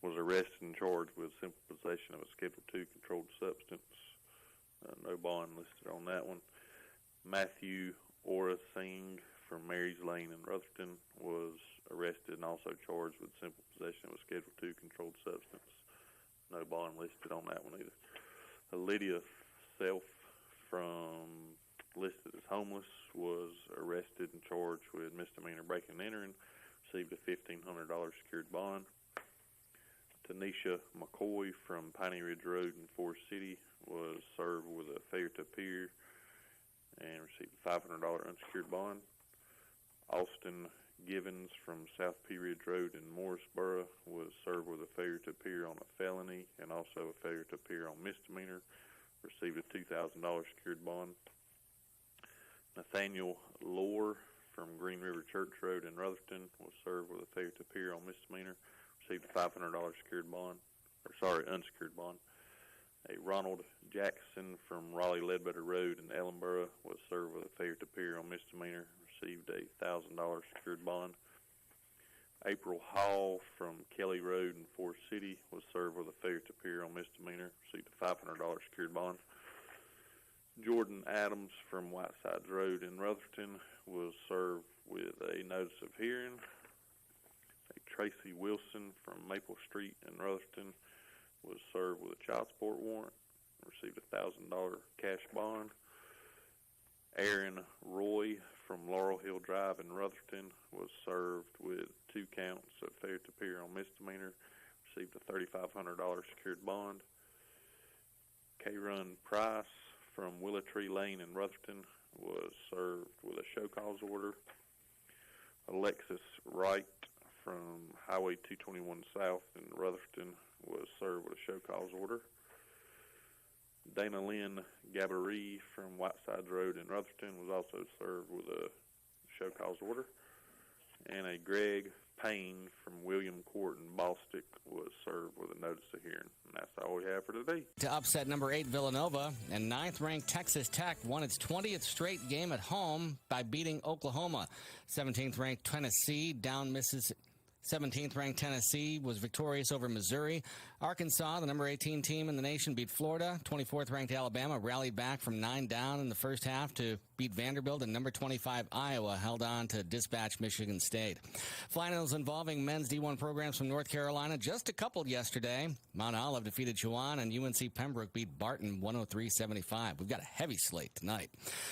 was arrested and charged with simple possession of a Schedule II controlled substance. No bond listed on that one. Matthew Orasing from Mary's Lane in Rutherford was arrested and also charged with simple possession of a Schedule II controlled substance. No bond listed on that one either. Lydia Self from listed as homeless was arrested and charged with misdemeanor breaking and entering. Received a $1,500 secured bond. Tanisha McCoy from Piney Ridge Road in Forest City was served with a failure to appear and received a $500 unsecured bond. Austin Givens from South Pea Ridge Road in Morrisboro was served with a failure to appear on a felony and also a failure to appear on misdemeanor. Received a $2,000 secured bond. Nathaniel Lohr from Green River Church Road in Rutherford was served with a failure to appear on misdemeanor. Received a $500 secured bond, unsecured bond. A Ronald Jackson from Raleigh Ledbetter Road in Ellenboro was served with a failure to appear on misdemeanor. Received a $1,000 secured bond. April Hall from Kelly Road in Forest City was served with a failure to appear on misdemeanor. Received a $500 secured bond. Jordan Adams from Whitesides Road in Rutherford was served with a notice of hearing. Tracy Wilson from Maple Street in Rutherford was served with a child support warrant, received a $1,000 cash bond. Aaron Roy from Laurel Hill Drive in Rutherford was served with 2 counts of failure to appear on misdemeanor, received a $3,500 secured bond. K-Run Price from Willow Tree Lane in Rutherford was served with a show cause order. Alexis Wright from Highway 221 South in Rutherford was served with a show cause order. Dana Lynn Gabourey from Whitesides Road in Rutherford was also served with a show cause order. And a Greg Payne from William Court in Ballstick was served with a notice of hearing. And that's all we have for today. To upset number 8 Villanova, and 9th-ranked Texas Tech won its 20th straight game at home by beating Oklahoma. 17th-ranked Tennessee down Mississippi. 17th-ranked Tennessee was victorious over Missouri. Arkansas, the number 18 team in the nation, beat Florida. 24th-ranked Alabama rallied back from 9 down in the first half to beat Vanderbilt. And number 25 Iowa held on to dispatch Michigan State. Finals involving men's D1 programs from North Carolina just a couple yesterday. Mount Olive defeated Chowan, and UNC Pembroke beat Barton 103-75. We've got a heavy slate tonight.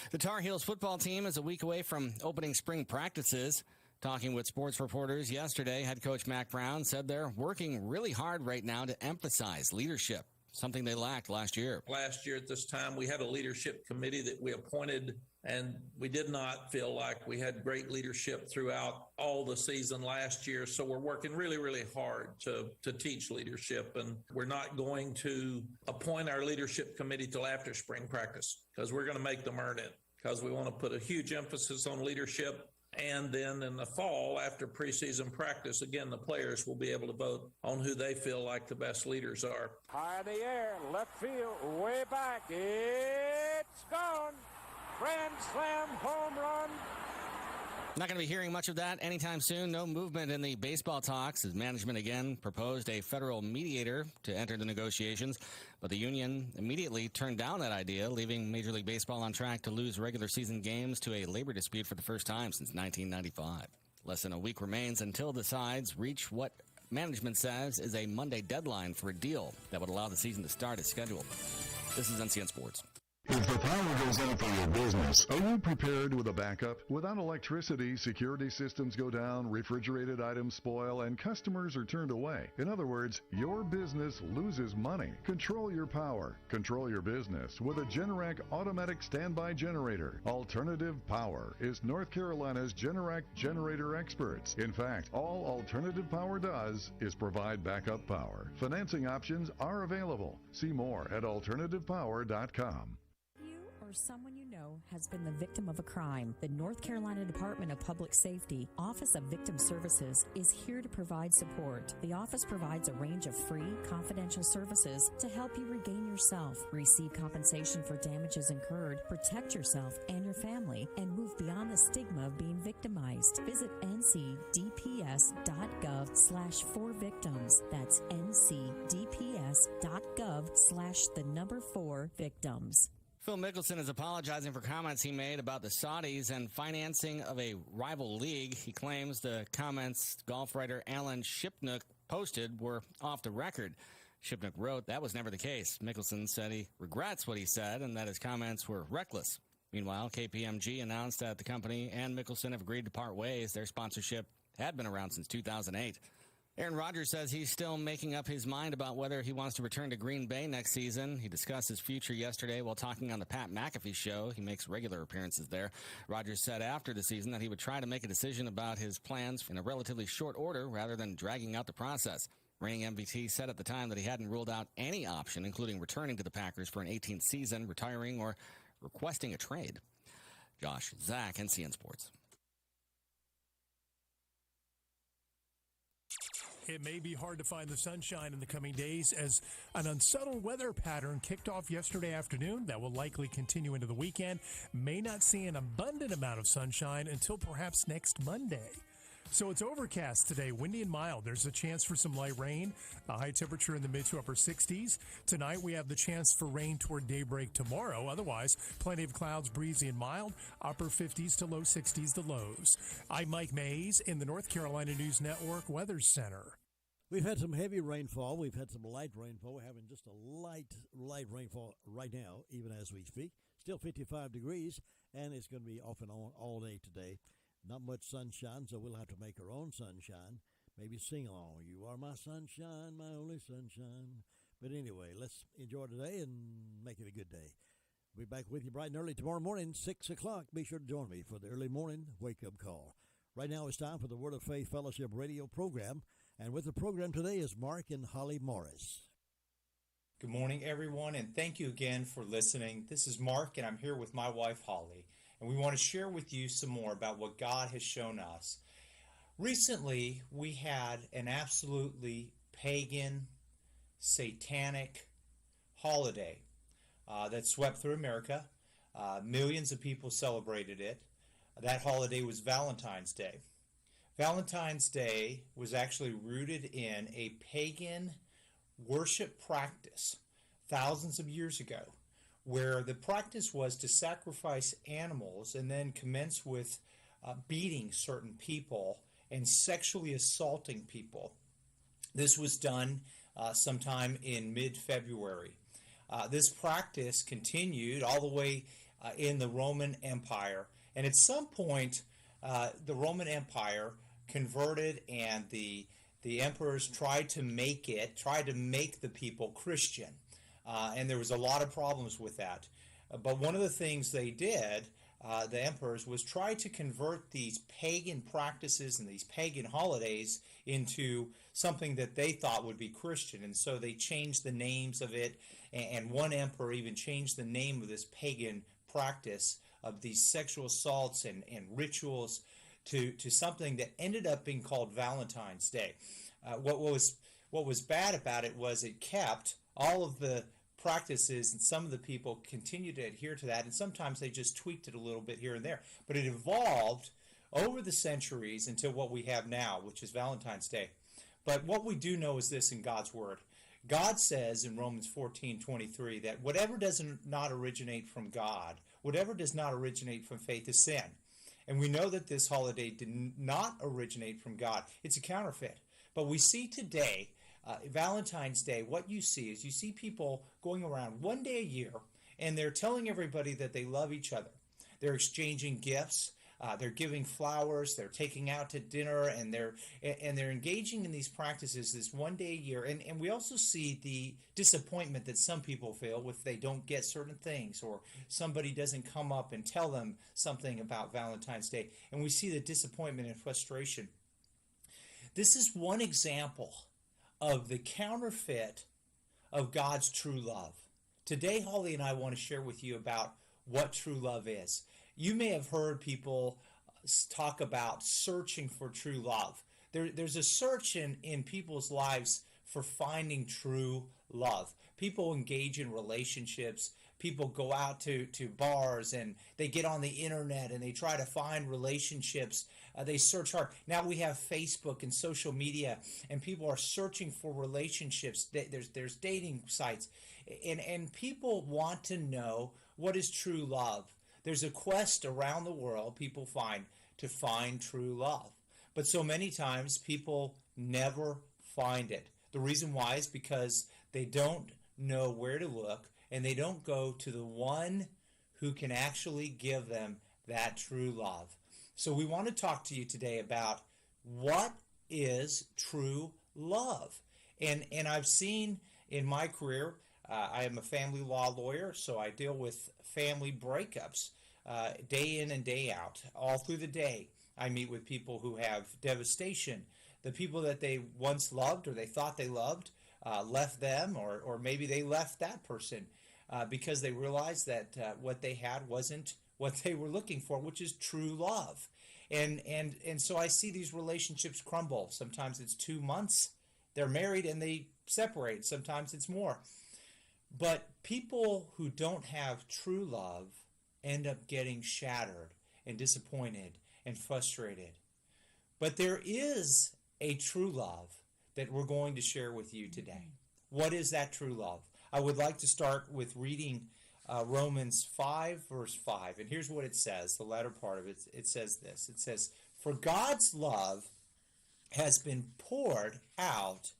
The Tar Heels football team is a week away from opening spring practices. Talking with sports reporters yesterday, head coach Mac Brown said they're working really hard right now to emphasize leadership, something they lacked last year. Last year at this time, we had a leadership committee that we appointed, and we did not feel like we had great leadership throughout all the season last year. So we're working really, really hard to teach leadership, and we're not going to appoint our leadership committee till after spring practice because we're going to make them earn it because we want to put a huge emphasis on leadership. And then in the fall, after preseason practice, again, the players will be able to vote on who they feel like the best leaders are. High in the air, left field, way back. It's gone. Grand slam home run. Not going to be hearing much of that anytime soon. No movement in the baseball talks as management again proposed a federal mediator to enter the negotiations. But the union immediately turned down that idea, leaving Major League Baseball on track to lose regular season games to a labor dispute for the first time since 1995. Less than a week remains until the sides reach what management says is a Monday deadline for a deal that would allow the season to start as scheduled. This is NCN Sports. If the power goes out for your business, are you prepared with a backup? Without electricity, security systems go down, refrigerated items spoil, and customers are turned away. In other words, your business loses money. Control your power. Control your business with a Generac automatic standby generator. Alternative Power is North Carolina's Generac generator experts. In fact, all Alternative Power does is provide backup power. Financing options are available. See more at alternativepower.com. Someone you know has been the victim of a crime. The North Carolina Department of Public Safety Office of Victim Services is here to provide support. The office provides a range of free, confidential services to help you regain yourself, receive compensation for damages incurred, protect yourself and your family, and move beyond the stigma of being victimized. Visit ncdps.gov/4victims. That's ncdps.gov/4victims. Phil Mickelson is apologizing for comments he made about the Saudis and financing of a rival league. He claims the comments golf writer Alan Shipnuck posted were off the record. Shipnuck wrote that was never the case. Mickelson said he regrets what he said and that his comments were reckless. Meanwhile, KPMG announced that the company and Mickelson have agreed to part ways. Their sponsorship had been around since 2008. Aaron Rodgers says he's still making up his mind about whether he wants to return to Green Bay next season. He discussed his future yesterday while talking on the Pat McAfee show. He makes regular appearances there. Rodgers said after the season that he would try to make a decision about his plans in a relatively short order rather than dragging out the process. Reigning MVP said at the time that he hadn't ruled out any option, including returning to the Packers for an 18th season, retiring, or requesting a trade. Josh Zach, NCN Sports. It may be hard to find the sunshine in the coming days as an unsettled weather pattern kicked off yesterday afternoon that will likely continue into the weekend. May not see an abundant amount of sunshine until perhaps next Monday. So it's overcast today, windy and mild. There's a chance for some light rain. The high temperature in the mid to upper 60s. Tonight we have the chance for rain toward daybreak tomorrow. Otherwise, plenty of clouds, breezy and mild. Upper 50s to low 60s, the lows. I'm Mike Mays in the North Carolina News Network Weather Center. We've had some heavy rainfall. We've had some light rainfall. We're having just a light rainfall right now, even as we speak. Still 55 degrees, and it's going to be off and on all day today. Not much sunshine, so we'll have to make our own sunshine. Maybe sing along. You are my sunshine, my only sunshine. But anyway, let's enjoy today and make it a good day. We'll be back with you bright and early tomorrow morning, 6 o'clock. Be sure to join me for the early morning wake-up call. Right now it's time for the Word of Faith Fellowship radio program. And with the program today is Mark and Holly Morris. Good morning, everyone, and thank you again for listening. This is Mark, and I'm here with my wife, Holly. And we want to share with you some more about what God has shown us. Recently, we had an absolutely pagan, satanic holiday that swept through America. Millions of people celebrated it. That holiday was Valentine's Day. Valentine's Day was actually rooted in a pagan worship practice thousands of years ago, where the practice was to sacrifice animals and then commence with beating certain people and sexually assaulting people. This was done sometime in mid-February. This practice continued all the way in the Roman Empire, and at some point the Roman Empire converted, and the emperors tried to make the people Christian, and there was a lot of problems with that. But one of the things they did, the emperors, was try to convert these pagan practices and these pagan holidays into something that they thought would be Christian. And so they changed the names of it, and one emperor even changed the name of this pagan practice of these sexual assaults and rituals to something that ended up being called Valentine's Day. What was bad about it was it kept all of the practices, and some of the people continued to adhere to that, and sometimes they just tweaked it a little bit here and there. But it evolved over the centuries until what we have now, which is Valentine's Day. But what we do know is this in God's Word. God says in Romans 14:23 that whatever does not originate from God, whatever does not originate from faith is sin. And we know that this holiday did not originate from God. It's a counterfeit. But we see today, Valentine's Day, what you see is you see people going around one day a year, and they're telling everybody that they love each other. They're exchanging gifts. They're giving flowers. They're taking out to dinner, and they're engaging in these practices this one day a year. And we also see the disappointment that some people feel if they don't get certain things, or somebody doesn't come up and tell them something about Valentine's Day. And we see the disappointment and frustration. This is one example of the counterfeit of God's true love. Today, Holly and I want to share with you about what true love is. You may have heard people talk about searching for true love. There's a search in people's lives for finding true love. People engage in relationships. People go out to bars, and they get on the internet and they try to find relationships. They search hard. Now we have Facebook and social media, and people are searching for relationships. There's dating sites, and people want to know what is true love. There's a quest around the world people find to find true love. But so many times people never find it. The reason why is because they don't know where to look, and they don't go to the one who can actually give them that true love. So we want to talk to you today about what is true love. And I've seen in my career, I am a family law lawyer, so I deal with family breakups day in and day out. All through the day, I meet with people who have devastation. The people that they once loved, or they thought they loved, left them, or maybe they left that person because they realized that what they had wasn't what they were looking for, which is true love. And so I see these relationships crumble. Sometimes it's 2 months, they're married and they separate. Sometimes it's more. But people who don't have true love end up getting shattered and disappointed and frustrated. But there is a true love that we're going to share with you today. What is that true love? I would like to start with reading Romans 5, verse 5. And here's what it says, the latter part of it. It says this. It says, "For God's love has been poured out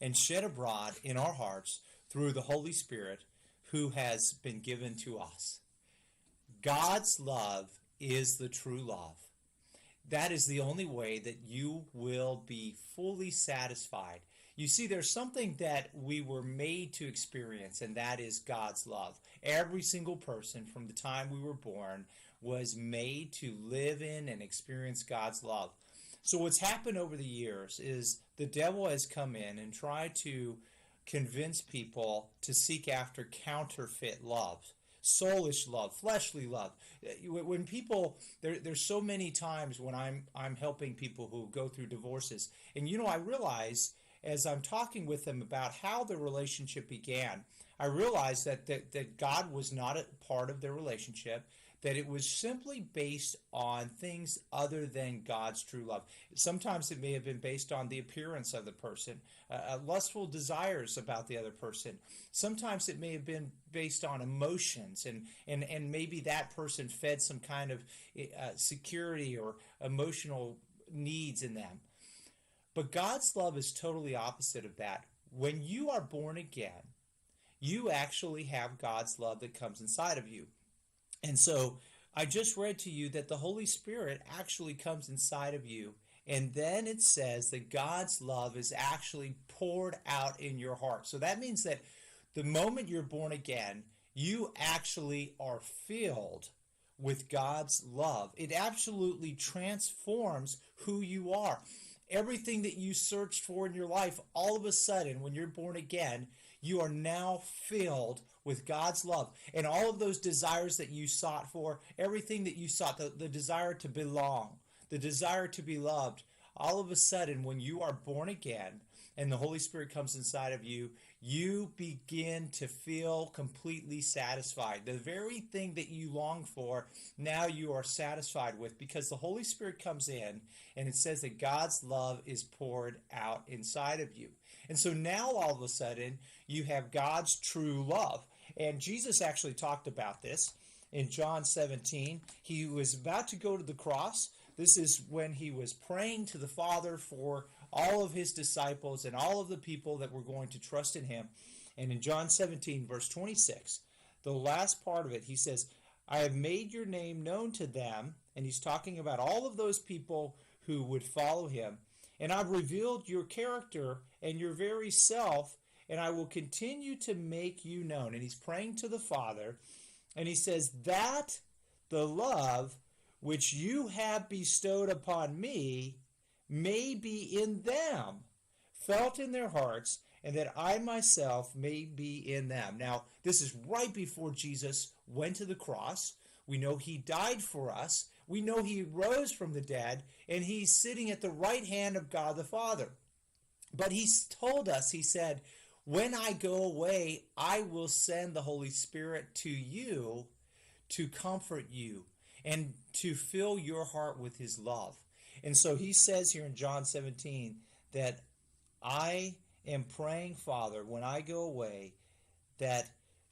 and shed abroad in our hearts through the Holy Spirit who has been given to us." God's love is the true love. That is the only way that you will be fully satisfied. You see, there's something that we were made to experience, and that is God's love. Every single person from the time we were born was made to live in and experience God's love. So what's happened over the years is the devil has come in and tried to convince people to seek after counterfeit love, soulish love, fleshly love. When people, there's so many times when I'm helping people who go through divorces, and I realize as I'm talking with them about how the relationship began, I realized that God was not a part of their relationship, that it was simply based on things other than God's true love. Sometimes it may have been based on the appearance of the person, lustful desires about the other person. Sometimes it may have been based on emotions, and maybe that person fed some kind of security or emotional needs in them. But God's love is totally opposite of that. When you are born again, you actually have God's love that comes inside of you. And so I just read to you that the Holy Spirit actually comes inside of you. And then it says that God's love is actually poured out in your heart. So that means that the moment you're born again, you actually are filled with God's love. It absolutely transforms who you are. Everything that you searched for in your life, all of a sudden, when you're born again, you are now filled with God's love. And all of those desires that you sought for, everything that you sought, the desire to belong, the desire to be loved, all of a sudden, when you are born again and the Holy Spirit comes inside of you, you begin to feel completely satisfied. The very thing that you long for, now you are satisfied with, because the Holy Spirit comes in and it says that God's love is poured out inside of you. And so now all of a sudden you have God's true love. And Jesus actually talked about this in John 17. He was about to go to the cross. This is when he was praying to the Father for all of his disciples and all of the people that were going to trust in him. And in John 17, verse 26, the last part of it, he says, I have made your name known to them. And he's talking about all of those people who would follow him. And I've revealed your character and your very self, and I will continue to make you known. And he's praying to the Father, and he says, that the love which you have bestowed upon me may be in them, felt in their hearts, and that I myself may be in them. Now, this is right before Jesus went to the cross. We know he died for us. We know he rose from the dead, and he's sitting at the right hand of God the Father. But he's told us, he said, when I go away, I will send the Holy Spirit to you to comfort you and to fill your heart with his love. And so he says here in John 17 that I am praying, Father, when I go away, that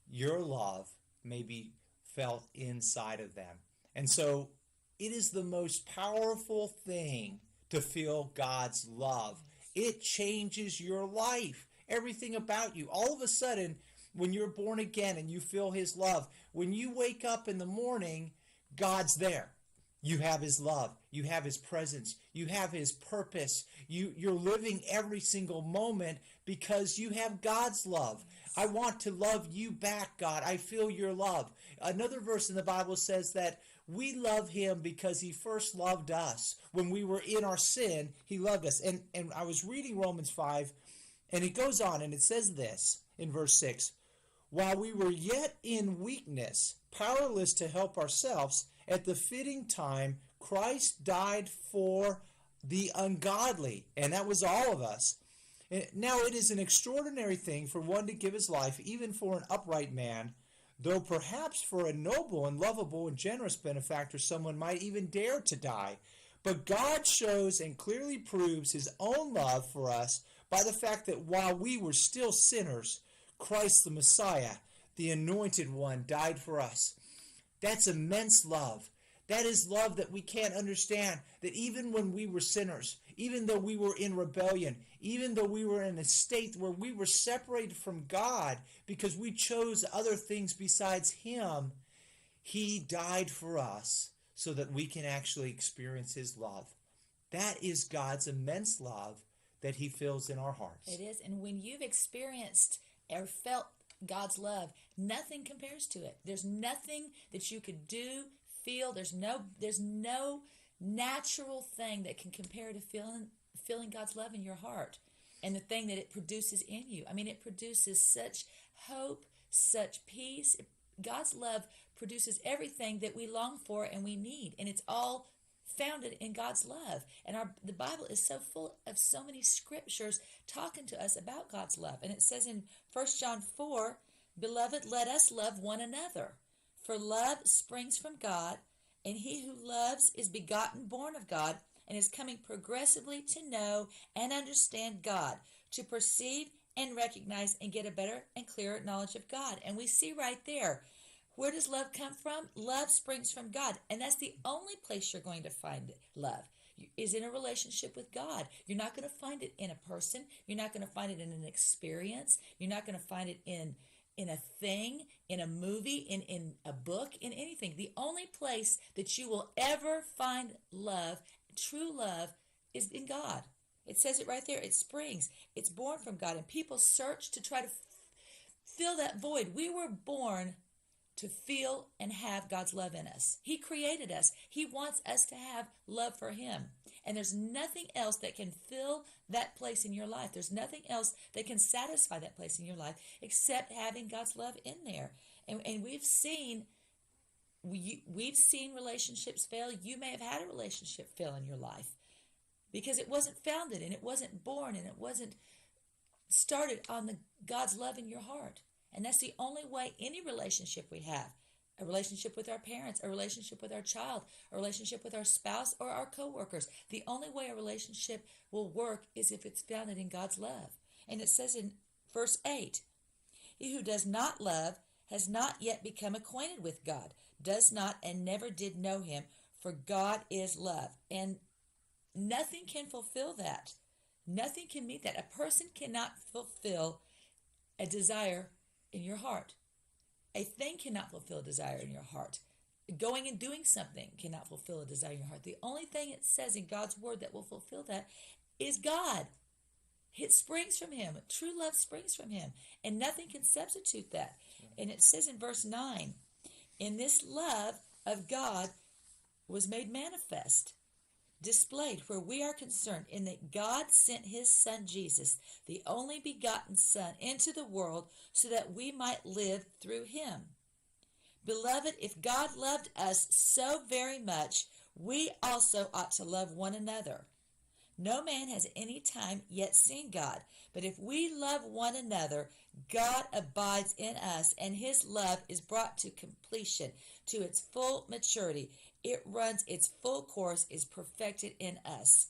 your love may be felt inside of them. And so it is the most powerful thing to feel God's love. It changes your life, everything about you. All of a sudden, when you're born again and you feel his love, when you wake up in the morning, God's there. You have his love. You have his presence. You have his purpose. You're living every single moment because you have God's love. I want to love you back, God. I feel your love. Another verse in the Bible says that we love him because he first loved us. When we were in our sin, he loved us. And I was reading Romans 5, and it goes on, and it says this in verse 6. While we were yet in weakness, powerless to help ourselves, at the fitting time, Christ died for the ungodly. And that was all of us. Now it is an extraordinary thing for one to give his life, even for an upright man, though perhaps for a noble and lovable and generous benefactor someone might even dare to die. But God shows and clearly proves his own love for us by the fact that while we were still sinners, Christ the Messiah, the Anointed One, died for us. That's immense love. That is love that we can't understand, that even when we were sinners, even though we were in rebellion, even though we were in a state where we were separated from God because we chose other things besides him, he died for us so that we can actually experience his love. That is God's immense love that he feels in our hearts. It is. And when you've experienced or felt God's love, nothing compares to it. There's nothing that you could do, feel. There's no natural thing that can compare to feeling God's love in your heart and the thing that it produces in you. I mean, it produces such hope, such peace. God's love produces everything that we long for and we need, and it's all founded in God's love. And the Bible is so full of so many scriptures talking to us about God's love. And it says in 1 John 4, "Beloved, let us love one another, for love springs from God, and he who loves is begotten, born of God, and is coming progressively to know and understand God, to perceive and recognize and get a better and clearer knowledge of God." And we see right there, where does love come from? Love springs from God. And that's the only place you're going to find love, is in a relationship with God. You're not going to find it in a person. You're not going to find it in an experience. You're not going to find it in a thing, in a movie, in a book, in anything. The only place that you will ever find love, true love, is in God. It says it right there. It springs. It's born from God. And people search to try to fill that void. We were born to feel and have God's love in us. He created us. He wants us to have love for him. And there's nothing else that can fill that place in your life. There's nothing else that can satisfy that place in your life except having God's love in there. And we've seen relationships fail. You may have had a relationship fail in your life because it wasn't founded and it wasn't born and it wasn't started on God's love in your heart. And that's the only way any relationship we have, a relationship with our parents, a relationship with our child, a relationship with our spouse or our coworkers, the only way a relationship will work is if it's founded in God's love. And it says in verse 8, "He who does not love has not yet become acquainted with God, does not and never did know him, for God is love." And nothing can fulfill that. Nothing can meet that. A person cannot fulfill a desire in your heart. A thing cannot fulfill a desire in your heart. Going and doing something cannot fulfill a desire in your heart. The only thing it says in God's word that will fulfill that is God. It springs from him. True love springs from him. And nothing can substitute that. And it says in verse 9, "In this love of God was made manifest, displayed where we are concerned, in that God sent his Son Jesus, the only begotten Son, into the world so that we might live through him. Beloved, if God loved us so very much, we also ought to love one another. No man has any time yet seen God, but if we love one another, God abides in us, and his love is brought to completion, to its full maturity. It runs its full course, is perfected in us."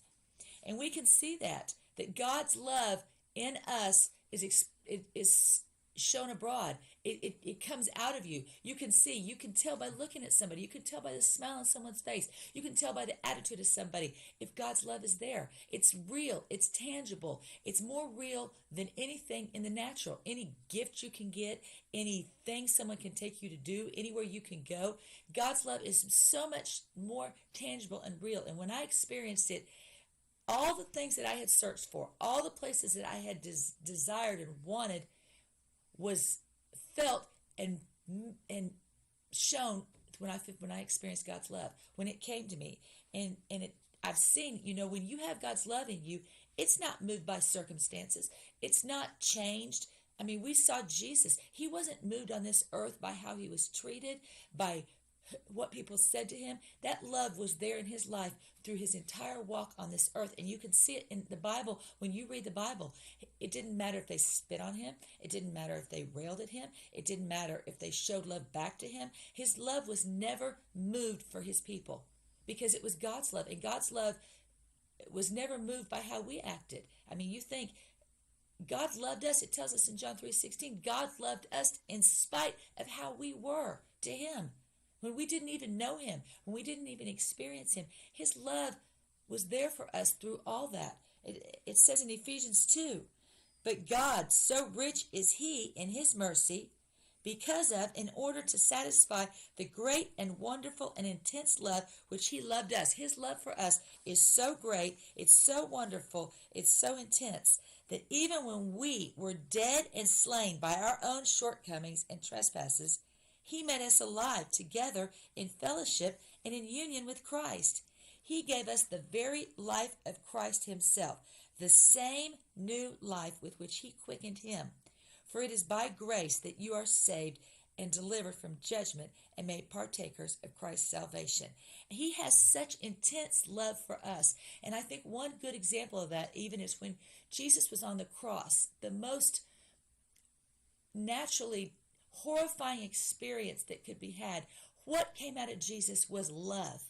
And we can see that God's love in us is shown abroad. It comes out of you. You can see, you can tell by looking at somebody. You can tell by the smile on someone's face. You can tell by the attitude of somebody if God's love is there. It's real. It's tangible. It's more real than anything in the natural. Any gift you can get, anything someone can take you to do, anywhere you can go. God's love is so much more tangible and real. And when I experienced it, all the things that I had searched for, all the places that I had desired and wanted, was felt and shown when I experienced God's love, when it came to me. And I've seen, when you have God's love in you, it's not moved by circumstances. It's not changed. I mean, we saw Jesus. He wasn't moved on this earth by how he was treated, by what people said to him. That love was there in his life through his entire walk on this earth. And you can see it in the Bible. When you read the Bible, it didn't matter if they spit on him. It didn't matter if they railed at him. It didn't matter if they showed love back to him. His love was never moved for his people because it was God's love. And God's love was never moved by how we acted. I mean, you think God loved us. It tells us in John 3:16, God loved us in spite of how we were to him. When we didn't even know him, when we didn't even experience him, his love was there for us through all that. It says in Ephesians 2, "But God, so rich is he in his mercy, because of, in order to satisfy the great and wonderful and intense love which he loved us. His love for us is so great, it's so wonderful, it's so intense, that even when we were dead and slain by our own shortcomings and trespasses, he made us alive together in fellowship and in union with Christ. He gave us the very life of Christ himself, the same new life with which he quickened him. For it is by grace that you are saved and delivered from judgment and made partakers of Christ's salvation. He has such intense love for us. And I think one good example of that even is when Jesus was on the cross, the most naturally horrifying experience that could be had. What came out of Jesus was love.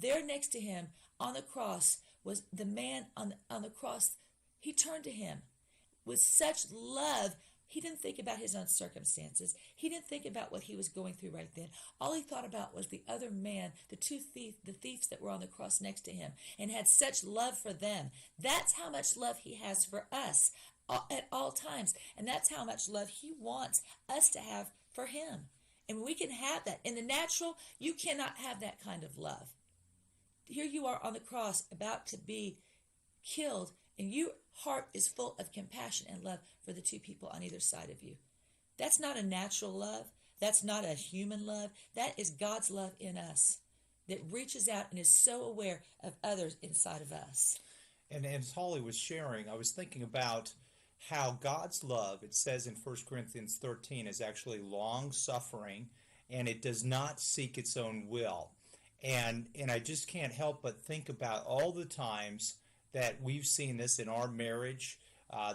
There next to him on the cross was the man on the cross. He turned to him with such love. He didn't think about his own circumstances. He didn't think about what he was going through right then. All he thought about was the other man, the thieves that were on the cross next to him, and had such love for them. That's how much love he has for us at all times. And that's how much love he wants us to have for him. And we can have that. In the natural, you cannot have that kind of love. Here you are on the cross about to be killed, and your heart is full of compassion and love for the two people on either side of you. That's not a natural love. That's not a human love. That is God's love in us that reaches out and is so aware of others inside of us. And as Holly was sharing, I was thinking about how God's love, it says in 1 Corinthians 13, is actually long-suffering, and it does not seek its own will. And I just can't help but think about all the times that we've seen this in our marriage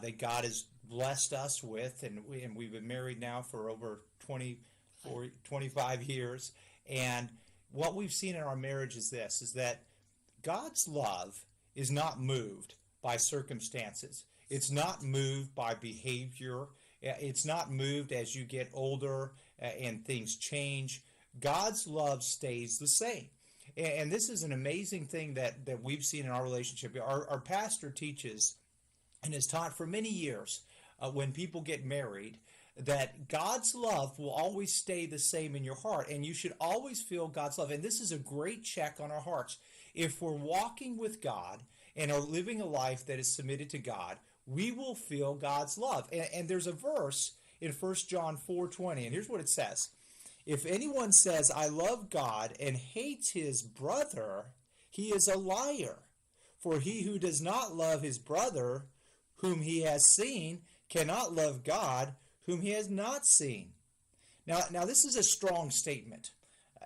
that God has blessed us with, and we've been married now for over 25 years. And what we've seen in our marriage is this, is that God's love is not moved by circumstances. It's not moved by behavior. It's not moved as you get older and things change. God's love stays the same. And this is an amazing thing that we've seen in our relationship. Our pastor teaches and has taught for many years when people get married that God's love will always stay the same in your heart, and you should always feel God's love. And this is a great check on our hearts. If we're walking with God and are living a life that is submitted to God, we will feel God's love. And there's a verse in 1 John 4:20, and here's what it says. If anyone says, I love God, and hates his brother, he is a liar. For he who does not love his brother, whom he has seen, cannot love God, whom he has not seen. Now this is a strong statement.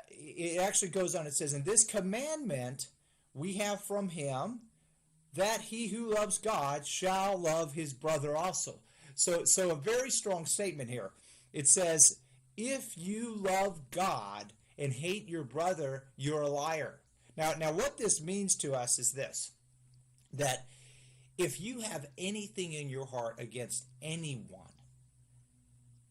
It actually goes on, it says, in this commandment we have from him, that he who loves God shall love his brother also. So a very strong statement here. It says, if you love God and hate your brother, you're a liar. Now what this means to us is this, that if you have anything in your heart against anyone,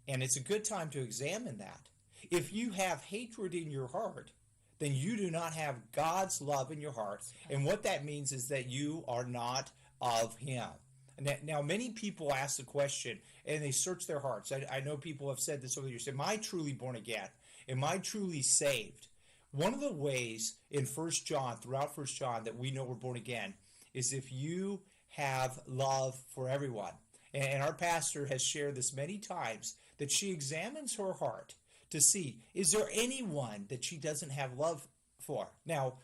and it's a good time to examine that, if you have hatred in your heart, then you do not have God's love in your heart. And what that means is that you are not of him. Now, many people ask the question, and they search their hearts. I know people have said this over the years. Am I truly born again? Am I truly saved? One of the ways in 1 John, throughout 1 John, that we know we're born again is if you have love for everyone. And our pastor has shared this many times, that she examines her heart to see, is there anyone that she doesn't have love for? Now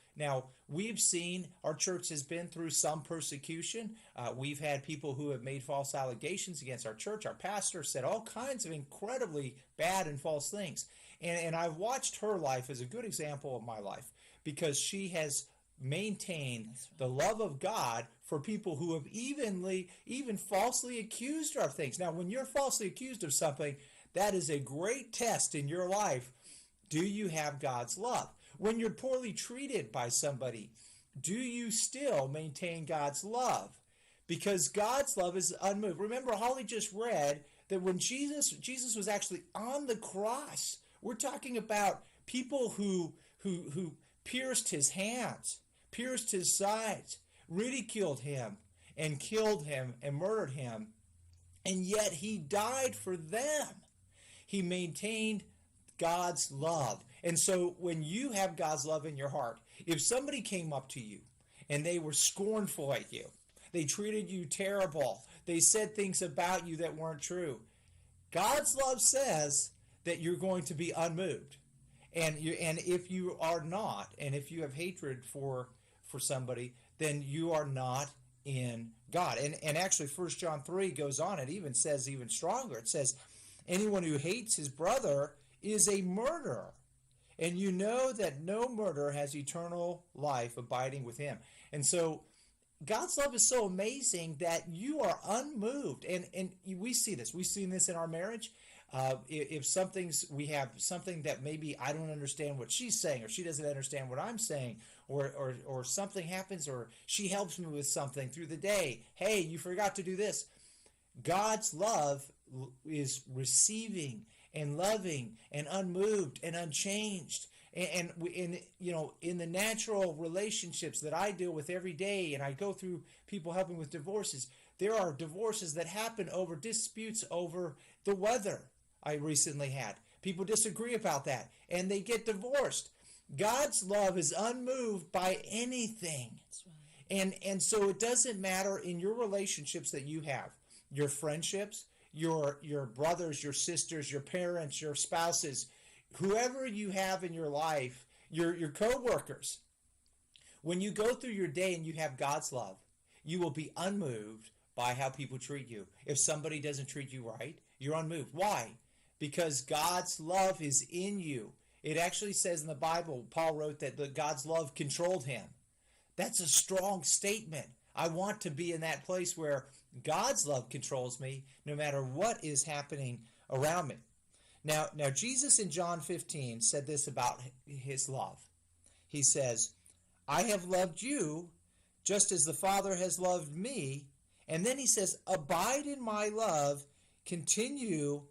we've seen our church has been through some persecution. We've had people who have made false allegations against our church. Our pastor said all kinds of incredibly bad and false things. And I've watched her life as a good example of my life, because she has maintained the love of God for people who have even falsely accused her of things. Now, when you're falsely accused of something, that is a great test in your life. Do you have God's love? When you're poorly treated by somebody, do you still maintain God's love? Because God's love is unmoved. Remember, Holly just read that when Jesus was actually on the cross, we're talking about people who pierced his hands, pierced his sides, ridiculed him, and killed him and murdered him, and yet he died for them. He maintained God's love. And so when you have God's love in your heart, if somebody came up to you and they were scornful at you, they treated you terrible, they said things about you that weren't true, God's love says that you're going to be unmoved. And if you are not, and if you have hatred for somebody, then you are not in God. And actually 1 John 3 goes on, it even says even stronger. It says, anyone who hates his brother is a murderer. And you know that no murderer has eternal life abiding with him. And so God's love is so amazing that you are unmoved. And we see this. We've seen this in our marriage. If we have something that maybe I don't understand what she's saying, or she doesn't understand what I'm saying, or something happens, or she helps me with something through the day. Hey, you forgot to do this. God's love is receiving and loving and unmoved and unchanged. And in the natural relationships that I deal with every day, and I go through people helping with divorces, there are divorces that happen over disputes over the weather. I recently had people disagree about that, and they get divorced. God's love is unmoved by anything. That's right. And so it doesn't matter in your relationships that you have, your friendships, your brothers, your sisters, your parents, your spouses, whoever you have in your life, your co-workers. When you go through your day and you have God's love, you will be unmoved by how people treat you. If somebody doesn't treat you right, you're unmoved. Why? Because God's love is in you. It actually says in the Bible, Paul wrote that God's love controlled him. That's a strong statement. I want to be in that place where God's love controls me no matter what is happening around me. Now Jesus in John 15 said this about his love. He says, I have loved you just as the Father has loved me. And then he says, abide in my love, continue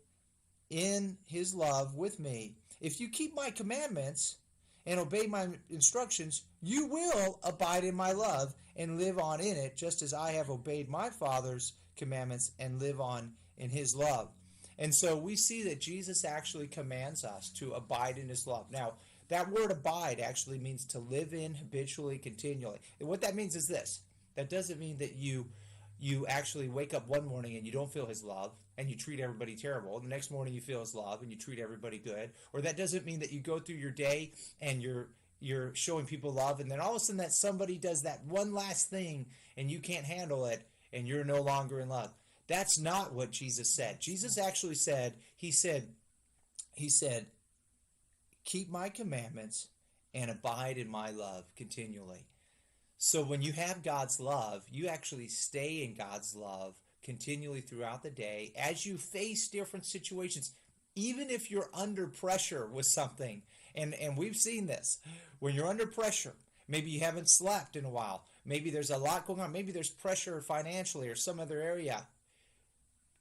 in his love with me. If you keep my commandments and obey my instructions, you will abide in my love and live on in it, just as I have obeyed my Father's commandments and live on in his love. And so we see that Jesus actually commands us to abide in his love. Now, that word abide actually means to live in habitually, continually. And what that means is this. That doesn't mean that you actually wake up one morning and you don't feel his love and you treat everybody terrible. The next morning you feel his love and you treat everybody good. Or that doesn't mean that you go through your day and you're showing people love, and then all of a sudden that somebody does that one last thing and you can't handle it and you're no longer in love. That's not what Jesus said. Jesus actually said, he said, keep my commandments and abide in my love continually. So when you have God's love, you actually stay in God's love continually throughout the day as you face different situations, even if you're under pressure with something. And we've seen this. When you're under pressure, maybe you haven't slept in a while, maybe there's a lot going on, maybe there's pressure financially or some other area.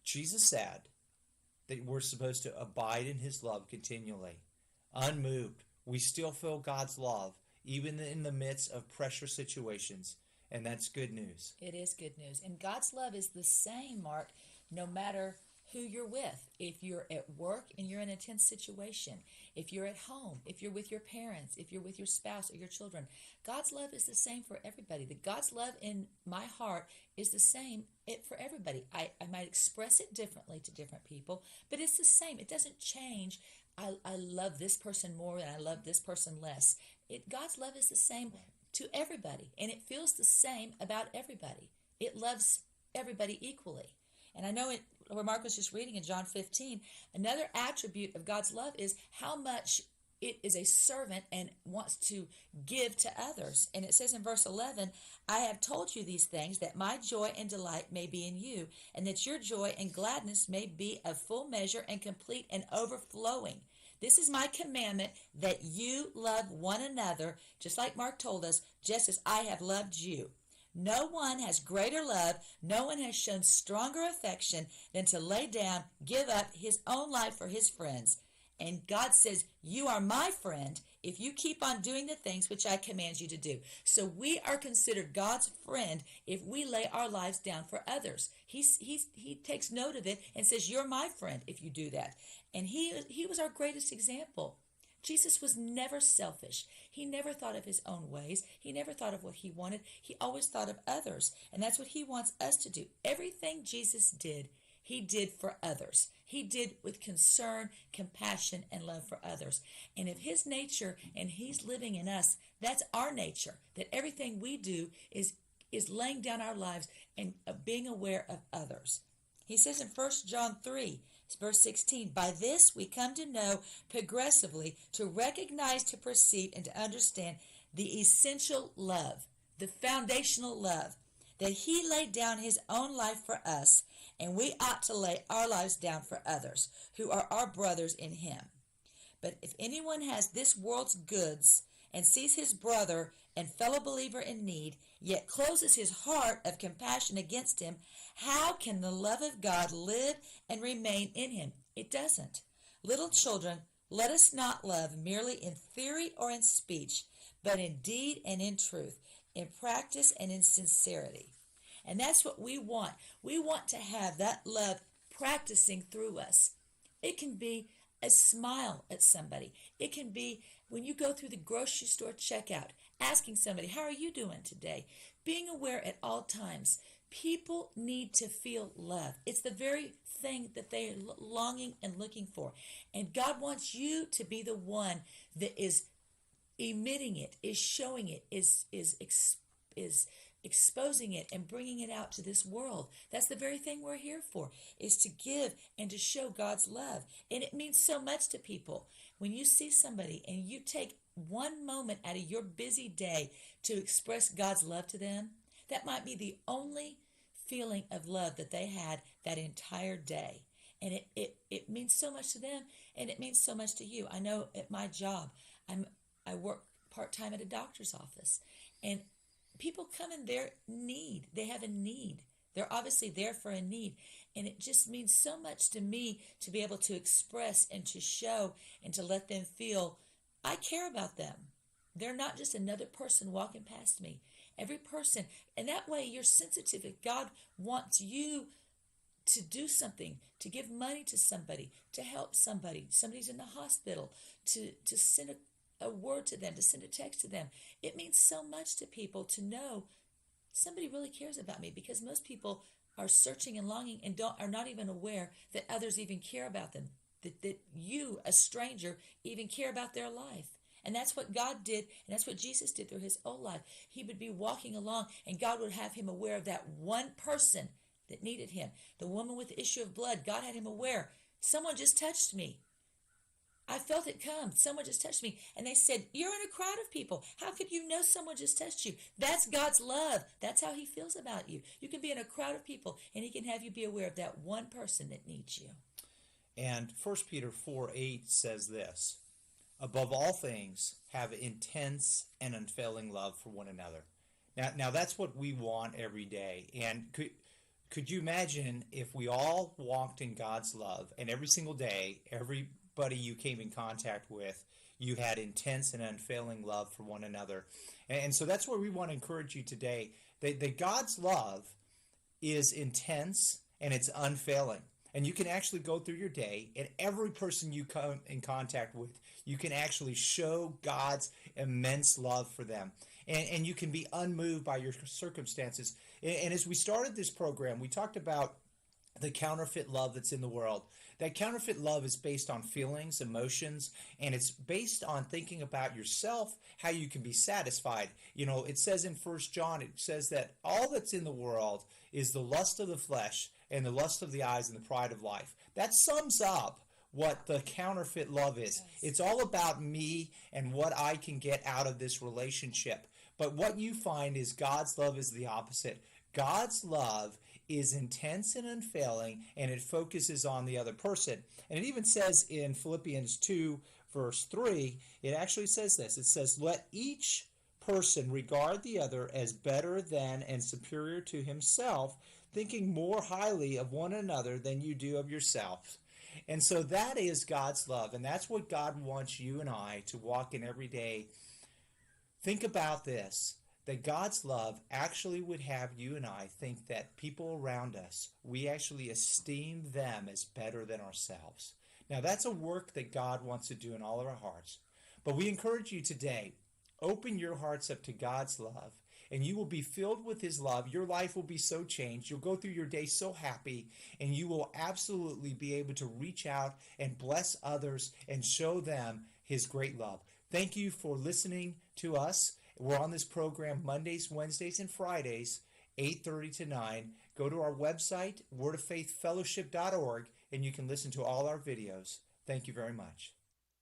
Jesus said that we're supposed to abide in his love continually, unmoved. We still feel God's love, even in the midst of pressure situations, and that's good news. It is good news. And God's love is the same, Mark, no matter who you're with. If you're at work and you're in a tense situation, if you're at home, if you're with your parents, if you're with your spouse or your children, God's love is the same for everybody. The God's love in my heart is the same for everybody. I might express it differently to different people, but it's the same. It doesn't change. I love this person more and I love this person less. God's love is the same to everybody, and it feels the same about everybody. It loves everybody equally. And I know where Mark was just reading in John 15, another attribute of God's love is how much it is a servant and wants to give to others. And it says in verse 11, I have told you these things that my joy and delight may be in you, and that your joy and gladness may be of full measure and complete and overflowing. This is my commandment, that you love one another, just like Mark told us, just as I have loved you. No one has greater love, no one has shown stronger affection than to lay down, give up his own life for his friends. And God says, you are my friend if you keep on doing the things which I command you to do. So we are considered God's friend if we lay our lives down for others. He takes note of it and says, you're my friend if you do that. And he was our greatest example. Jesus was never selfish. He never thought of his own ways. He never thought of what he wanted. He always thought of others. And that's what he wants us to do. Everything Jesus did, he did for others. He did with concern, compassion, and love for others. And if his nature and he's living in us, that's our nature, that everything we do is laying down our lives and being aware of others. He says in 1 John 3, verse 16, by this we come to know progressively, to recognize, to perceive, and to understand the essential love, the foundational love, that he laid down his own life for us, and we ought to lay our lives down for others who are our brothers in him. But if anyone has this world's goods and sees his brother and fellow believer in need, yet closes his heart of compassion against him, how can the love of God live and remain in him? It doesn't. Little children, let us not love merely in theory or in speech, but in deed and in truth, in practice and in sincerity. And that's what we want. We want to have that love practicing through us. It can be a smile at somebody. It can be when you go through the grocery store checkout, asking somebody, how are you doing today? Being aware at all times. People need to feel love. It's the very thing that they are longing and looking for. And God wants you to be the one that is emitting it, is showing it, is exposing it and bringing it out to this world. That's the very thing we're here for, is to give and to show God's love. And it means so much to people. When you see somebody and you take one moment out of your busy day to express God's love to them, that might be the only feeling of love that they had that entire day. And it means so much to them, and it means so much to you. I know at my job, I work part-time at a doctor's office, and people come in their need. They have a need. They're obviously there for a need. And it just means so much to me to be able to express and to show and to let them feel I care about them. They're not just another person walking past me. Every person. And that way you're sensitive. If God wants you to do something, to give money to somebody, to help somebody, somebody's in the hospital, to send a word to them, to send a text to them. It means so much to people to know somebody really cares about me, because most people are searching and longing and are not even aware that others even care about them, that you, a stranger, even care about their life. And that's what God did, and that's what Jesus did through his whole life. He would be walking along, and God would have him aware of that one person that needed him. The woman with the issue of blood, God had him aware. Someone just touched me. I felt it come. Someone just touched me. And they said, you're in a crowd of people. How could you know someone just touched you? That's God's love. That's how he feels about you. You can be in a crowd of people, and he can have you be aware of that one person that needs you. And 1 Peter 4:8 says this, above all things, have intense and unfailing love for one another. Now that's what we want every day. And could you imagine if we all walked in God's love, and every single day, everybody you came in contact with, you had intense and unfailing love for one another. And so that's where we want to encourage you today, that God's love is intense and it's unfailing. And you can actually go through your day, and every person you come in contact with, you can actually show God's immense love for them. And you can be unmoved by your circumstances. And as we started this program, we talked about the counterfeit love that's in the world. That counterfeit love is based on feelings, emotions, and it's based on thinking about yourself, how you can be satisfied. You know, it says in 1 John, it says that all that's in the world is the lust of the flesh and the lust of the eyes and the pride of life. That sums up what the counterfeit love is. It's all about me and what I can get out of this relationship. But what you find is God's love is the opposite. God's love is intense and unfailing, and it focuses on the other person. And it even says in Philippians 2, verse 3, it actually says this. It says, let each person regard the other as better than and superior to himself, thinking more highly of one another than you do of yourself. And so that is God's love, and that's what God wants you and I to walk in every day. Think about this, that God's love actually would have you and I think that people around us, we actually esteem them as better than ourselves. Now, that's a work that God wants to do in all of our hearts. But we encourage you today, open your hearts up to God's love, and you will be filled with His love. Your life will be so changed. You'll go through your day so happy, and you will absolutely be able to reach out and bless others and show them His great love. Thank you for listening to us. We're on this program Mondays, Wednesdays, and Fridays, 8:30 to 9. Go to our website, wordoffaithfellowship.org, and you can listen to all our videos. Thank you very much.